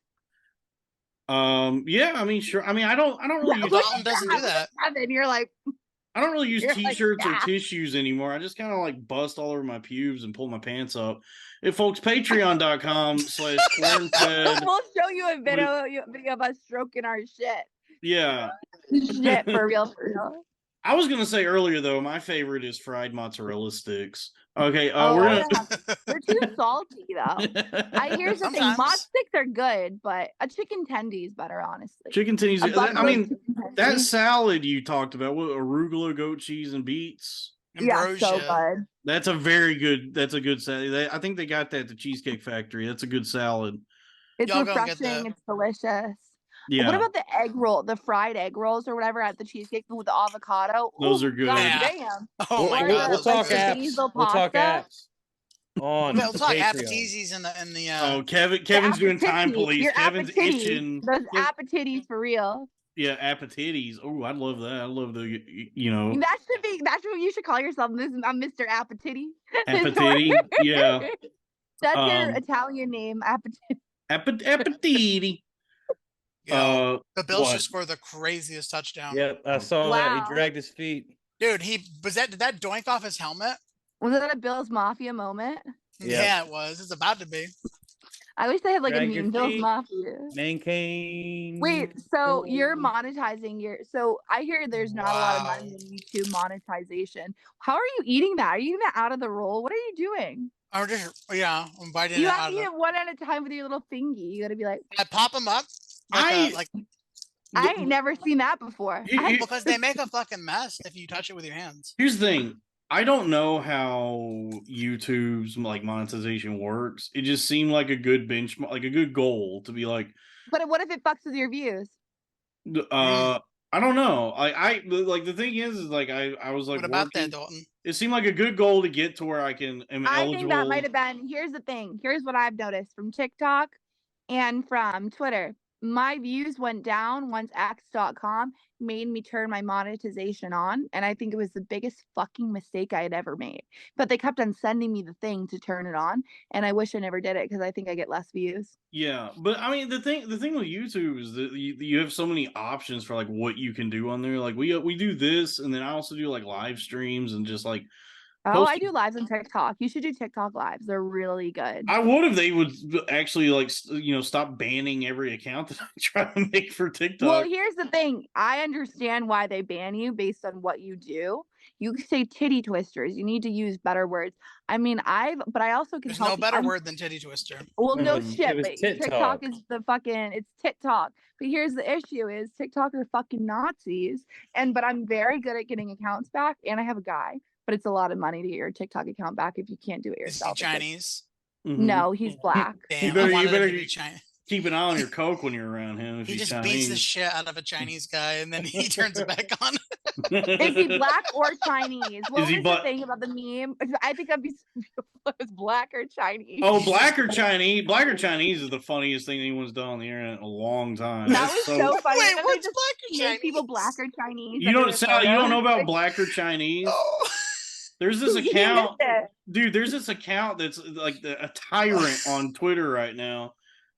Yeah, I mean, sure. I mean, I don't really use Dalton doesn't do that. And you're like, I don't really use You're like, t-shirts or yeah. tissues anymore. I just kind of like bust all over my pubes and pull my pants up. If folks, patreon.com/cornfed. we'll show you a video of us stroking our shit. Yeah. Shit, for real, for real. I was gonna say earlier though, my favorite is fried mozzarella sticks. Okay, Oh, we're gonna. they're too salty though. Here's the thing: mod Sometimes. sticks are good, but a chicken tendy is better, honestly. Chicken titties. A buffalo I mean, chicken tendy. that salad you talked about, what arugula, goat cheese, and beets. Yeah, Ambrosia. so good. That's a very good. That's a good salad. I think they got that at the Cheesecake Factory. That's a good salad. It's Y'all go and get refreshing. that. It's delicious. Yeah, What about the egg roll, the fried egg rolls or whatever at the cheesecake with the avocado? Those Ooh, are good. God Yeah. damn. Oh my Or god. We'll the- talk like the apps. diesel We'll talk pasta. apps. On We'll talk Patreon. appetizers in the Oh, Kevin's doing time Appetitties. police. Your Kevin's appetitties. itching. Those appetitties for real. Yeah, appetitties. Oh, I love that. I love the you know That's what you should call yourself. I'm Mr. Appetitty. appetiti. Yeah, That's your Um, Italian name, Appetiti. appetiti. The Bills what? just scored the craziest touchdown. Yep, I saw that. Wow. He dragged his feet. Dude, did that doink off his helmet? Was that a Bills Mafia moment? Yeah. Yeah, it was. It's about to be. I wish they had like Drag a your mean Bills feet. Mafia. Maintain. Wait, so you're monetizing so I hear there's not a lot of money Wow. in YouTube monetization. How are you eating that? Are you eating that out of the roll? What are you doing? I'm biting You it have out to of eat the. it one at a time with your little thingy. You gotta be like, I pop them up. I- Like I ain't never seen that before. Here- because they make a fucking mess if you touch it with your hands. Here's the thing. I don't know how YouTube's like monetization works. It just seemed like a good benchmark, like a good goal to be like, But what if it fucks with your views? I don't know. I like the thing is like I was like What about working- that, Dalton? It seemed like a good goal to get to where I am I eligible. think that might have been. Here's the thing. Here's what I've noticed from TikTok and from Twitter. My views went down once X.com made me turn my monetization on. And I think it was the biggest fucking mistake I had ever made. But they kept on sending me the thing to turn it on. And I wish I never did it because I think I get less views. Yeah, but I mean the thing with YouTube is that you have so many options for like what you can do on there. Like we do this, and then I also do like live streams and just like. Oh, I Posting- do lives on TikTok. You should do TikTok lives. They're really good. I would if they would actually like stop banning every account that I try to make for TikTok. Well, here's the thing. I understand why they ban you based on what you do. You can say titty twisters. You need to use better words. I mean, but I also can There's help no you. better word than titty twister. Well, no Mm, shit, it was but tit TikTok talk. is it's TikTok. But here's the issue is TikTok are fucking Nazis. But I'm very good at getting accounts back and I have a guy. But it's a lot of money to get your TikTok account back if you can't do it Is he yourself. Chinese? Mhm. No, he's black. Damn, better- I you wanted better him to be get- Chinese. Keep an eye on your coke when you're around him. If He he's just beats the Chinese. shit out of a Chinese guy and then he turns it back on. Is he black or Chinese? What Is he was black? the thing about the meme? I think I'd be it was black or Chinese. Oh, black or Chinese? Black or Chinese is the funniest thing anyone's done on the internet in a long time. That That's was so funny. Wait, And then they what's just black or make Chinese? people black or Chinese. You under don't their Sally, you don't know photos. about black or Chinese? Oh. There's this You missed account, it. dude. There's this account that's like a tyrant on Twitter right now.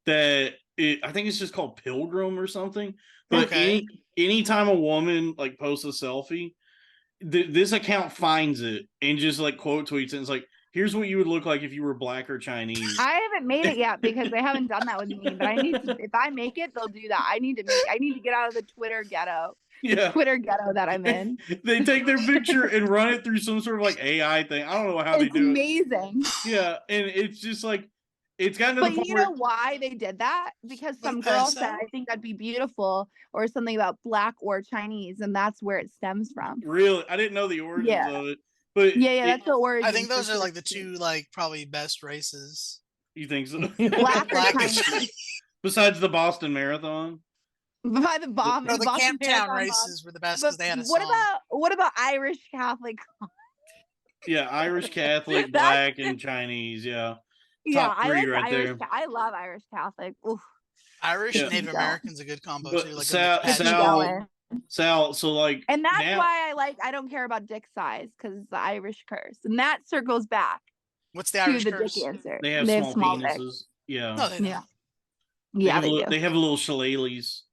I think it's just called Pilgrim or something. But Okay. anytime a woman like posts a selfie, this account finds it and just like quote tweets it. And it's like, here's what you would look like if you were black or Chinese. I haven't made it yet because they haven't done that with me. But I need to. If I make it, they'll do that. I need to get out of the Twitter ghetto. Yeah. Twitter ghetto that I'm in. They take their picture and run it through some sort of like AI thing. I don't know how they do amazing. it. Yeah, and it's just like it's gotten to the But point you know why they did that? Because some girl said, I think that'd be beautiful, or something about black or Chinese, and that's where it stems from. Really, I didn't know the origins of it. But yeah, that's the origin. I think those are like the two like probably best races. You think so? Black or Chinese. Besides the Boston Marathon. By the bomb. No, the Boston Camptown Marathon races bomb. were the best But because they had a what song. what about Irish Catholic? Yeah, Irish Catholic, black, and Chinese. Yeah. Yeah, Top I three like right Irish. there. I love Irish Catholic. Oof. Irish Yeah. and Native American's a good combo But too. Like Sal, so like, and that's now, why I don't care about dick size, because the Irish curse, and that circles back. What's the Irish to the curse? dick answer. they have small penises. dicks. Yeah. No, they don't. Yeah, they do. They have little shillelaghs.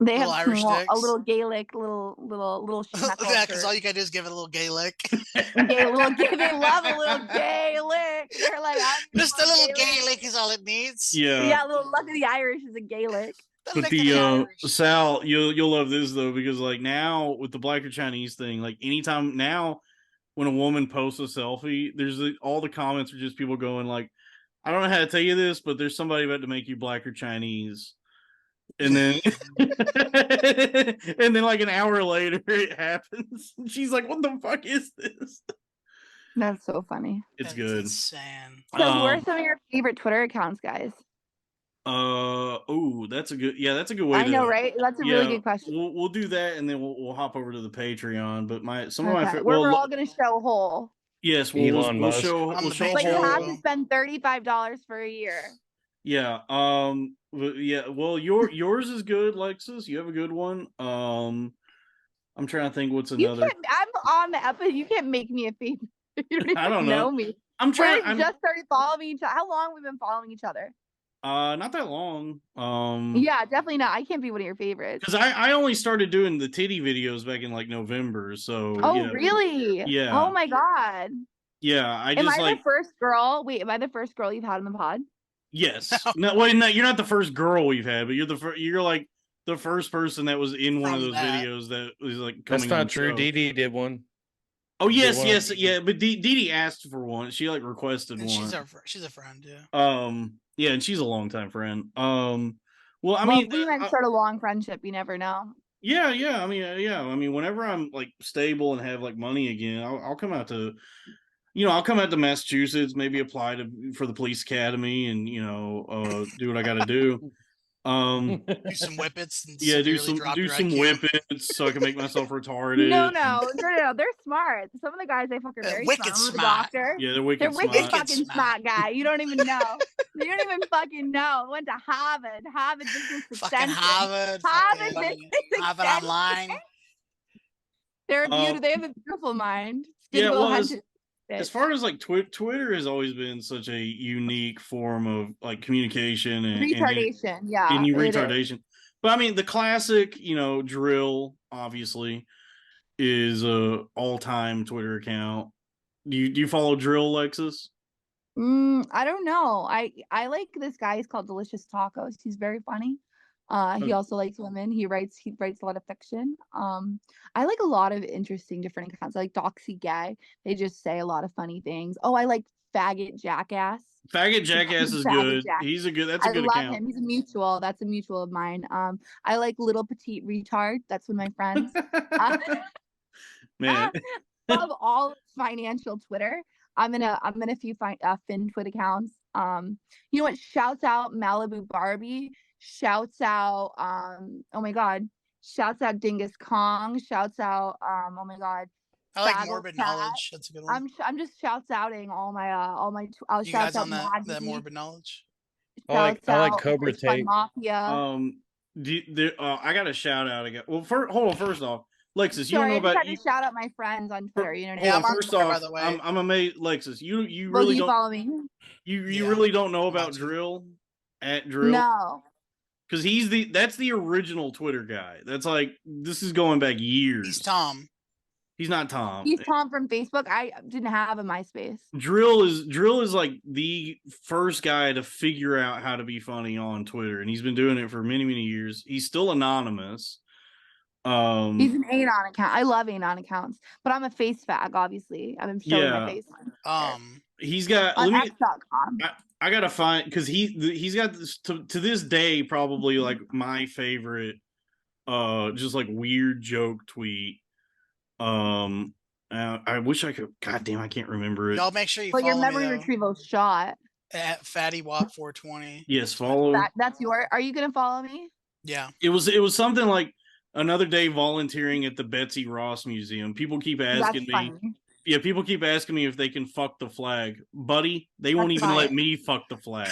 They have Little Irish small, a dicks. little Gaelic, little Yeah, because all you gotta do is give it a little gay lick. they love a little Gaelic. They're like, Just a little gay lick is all it needs. Yeah. Yeah, a little luck of the Irish is a Gaelic. But Sal, you'll love this though, because like now with the black or Chinese thing, like anytime now when a woman posts a selfie, there's all the comments are just people going like, I don't know how to tell you this, but there's somebody about to make you black or Chinese. And then and then like an hour later it happens. She's like, what the fuck is this? That's so funny. It's That's good. insane. So who are some of your favorite Twitter accounts, guys? That's a good way. I know, right? That's a really good question. We'll do that, and then we'll hop over to the Patreon. But my we're all gonna show whole. Yes, Elon we'll Musk. show But you whole. have to spend $35 for a year. Yeah. Yeah. Well, yours is good, Lexis. You have a good one. I'm trying to think what's another. I'm on the episode. You can't make me a favor. You don't even I don't know. me. I'm trying. We just started following each other. How long have we been following each other? Not that long. Yeah, definitely not. I can't be one of your favorites. Because I only started doing the titty videos back in like November. So. Oh, yeah. really? Yeah. Oh my god. Yeah, Am I the first girl? Wait, am I the first girl you've had on the pod? Yes. No, wait, no, you're not the first girl we've had, but you're like the first person that was in one of those videos that was like coming. That's not on true. show. Dee Dee did one. Oh yes, yeah, but Dee Dee asked for one. She like requested And one. she's a friend, yeah. Yeah, and she's a longtime friend. Well, I mean, mean, we might start a long friendship. You never know. Yeah. I mean, whenever I'm like stable and have like money again, I'll come out to. I'll come out to Massachusetts, maybe apply for the police academy, and do what I got to do. Do some whippets. And do some whippets so I can make myself retarded. No, they're smart. Some of the guys they fucking very wicked smart. smart. Doctor. Yeah, they're wicked They're wicked smart. fucking smart guy. You don't even know. You don't even fucking know. Went to Harvard. Harvard Business Fucking Extension. Harvard. Harvard fucking Business Harvard Extension. Online. They're beautiful. They have a beautiful mind. Yeah, well, Hunter. as far as like Twitter has always been such a unique form of like communication and retardation. And retardation. But I mean, the classic, drill obviously is a all-time Twitter account. Do you follow Drill, Lexis? I don't know. I like this guy. He's called Delicious Tacos. He's very funny. He also likes women. He writes a lot of fiction. I like a lot of interesting different accounts. I like Doxy Gay. They just say a lot of funny things. Oh, I like Faggot Jackass. Faggot Jackass is good. He's a good. That's a good account. I love him. He's a mutual. That's a mutual of mine. I like Little Petite Retard. That's one of my friends. Man, love all financial Twitter. I'm in a few FinTwit accounts. You know what? Shouts out Malibu Barbie. Shouts out oh my god. Shouts out Dingus Kong. Shouts out oh my god. I like Morbid Knowledge. That's a good one. I'm just shouts outing all my you guys on that Morbid Knowledge. I like Cobra Tate. Mafia. I got a shout out again. Well, hold on. First off, Lexis, you don't Sorry, know I just about had to shout out my friends on Twitter. You know what I Yeah, mean? I'm on first Twitter, by off, the way. I'm amazed, Lexis. You Well, do really you don't follow me? you Yeah, really don't know I'm about about to. Drill at Drill? No. Because that's the original Twitter guy. That's like this is going back years. He's Tom. He's not Tom. He's Tom from Facebook. I didn't have a MySpace. Drill is like the first guy to figure out how to be funny on Twitter, and he's been doing it for many years. He's still anonymous. He's an Anon account. I love Anon accounts, but I'm a face fag, obviously. I've been showing my face He's got on let me X.com. I gotta find because he's got this to this day probably like my favorite just like weird joke tweet. I wish I could. God damn, I can't remember it. Y'all make sure you But your follow me memory though retrieval shot. at FattyWop420. Yes, follow. That's your. Are you gonna follow me? Yeah. It was something like another day volunteering at the Betsy Ross Museum. People keep asking That's me. funny. Yeah, people keep asking me if they can fuck the flag, buddy. They won't That's even let fire. me fuck the flag.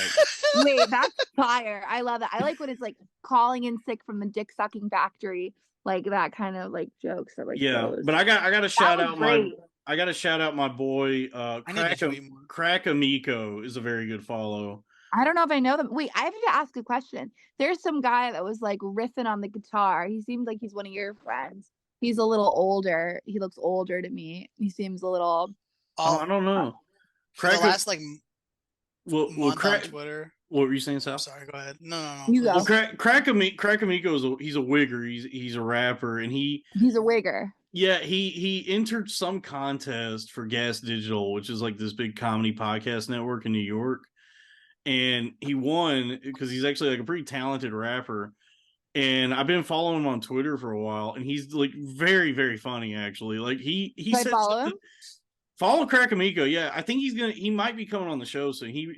Wait, that's fire. I love that. I like when it's like calling in sick from the dick sucking factory, like that kind of like jokes or like Yeah, those. but I got to shout out great. I got to shout out my boy I need to tweet more. Crack Amico is a very good follow. I don't know if I know them. Wait, I have to ask a question. There's some guy that was like riffing on the guitar. He seems like he's one of your friends. He's a little older. He looks older to me. He seems a little. I don't know. For the last like month on Twitter. What were you saying, Sal? I'm sorry, go ahead. No. You go. Well, Crack Amico he's a wigger. He's a rapper, and he's a wigger. Yeah, he entered some contest for Gas Digital, which is like this big comedy podcast network in New York, and he won because he's actually like a pretty talented rapper. And I've been following him on Twitter for a while, and he's like very funny actually. Like he said follow him? Follow Crack Amico. Yeah, I think he might be coming on the show soon. We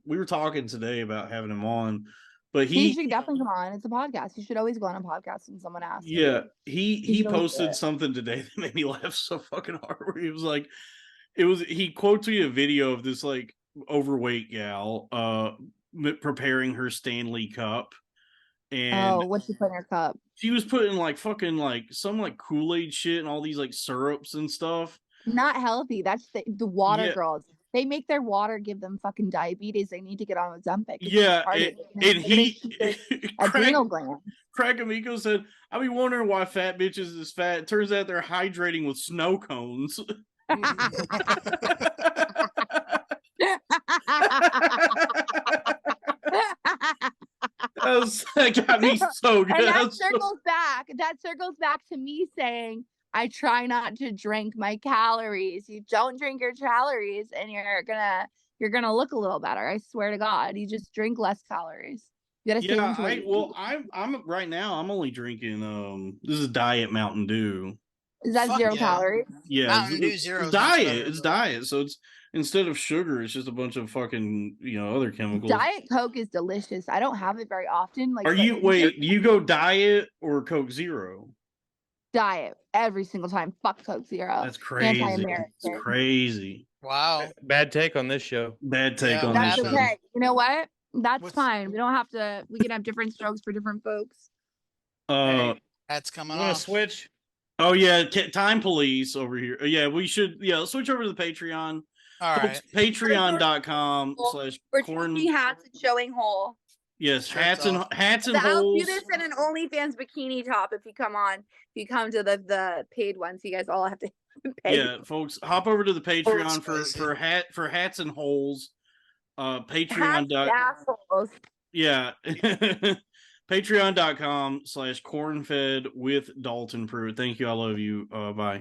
were talking today about having him on, but he should definitely come on. It's a podcast. You should always go on a podcast when someone asks. Yeah, he posted something today that made me laugh so fucking hard. Where he was like, he quote tweeted a video of this like overweight gal preparing her Stanley Cup, and what's she put in her cup? She was putting like fucking like some like Kool-Aid shit and all these like syrups and stuff. Not healthy. That's the water girls. They make their water give them fucking diabetes. They need to get on Ozempic. Yeah, and he adrenal gland. Crack Amico said, "I be wondering why fat bitches is fat. It turns out they're hydrating with snow cones." That got me so good. And that circles back to me saying, I try not to drink my calories. You don't drink your calories and you're gonna look a little better. I swear to God. You just drink less calories. You gotta I'm right now I'm only drinking this is Diet Mountain Dew. Is that zero calories? Yeah, Mountain Dew Zero. It's diet. So it's instead of sugar, it's just a bunch of fucking other chemicals. Diet Coke is delicious. I don't have it very often. Like, do you go diet or Coke Zero? Diet every single time. Fuck Coke Zero. That's crazy. Anti-American. It's crazy. Wow. Bad take on this show. Bad take on That's this show. okay. You know what? That's fine. We don't have to. We can have different strokes for different folks. That's coming You want off. to switch? Oh yeah, Time Police over here. Yeah, we should. Yeah, let's switch over to the Patreon. All right. We're Patreon.com/corn. taking hats and showing hole. Yes, hats and I'll holes. do this in an OnlyFans bikini top if you come on. If you come to the paid ones, you guys all have to pay. Yeah, folks, hop over to the Patreon for hats and holes. Patreon. Assholes. Yeah. Patreon.com/cornfed with Dalton Pruitt. Thank you. I love you. Bye.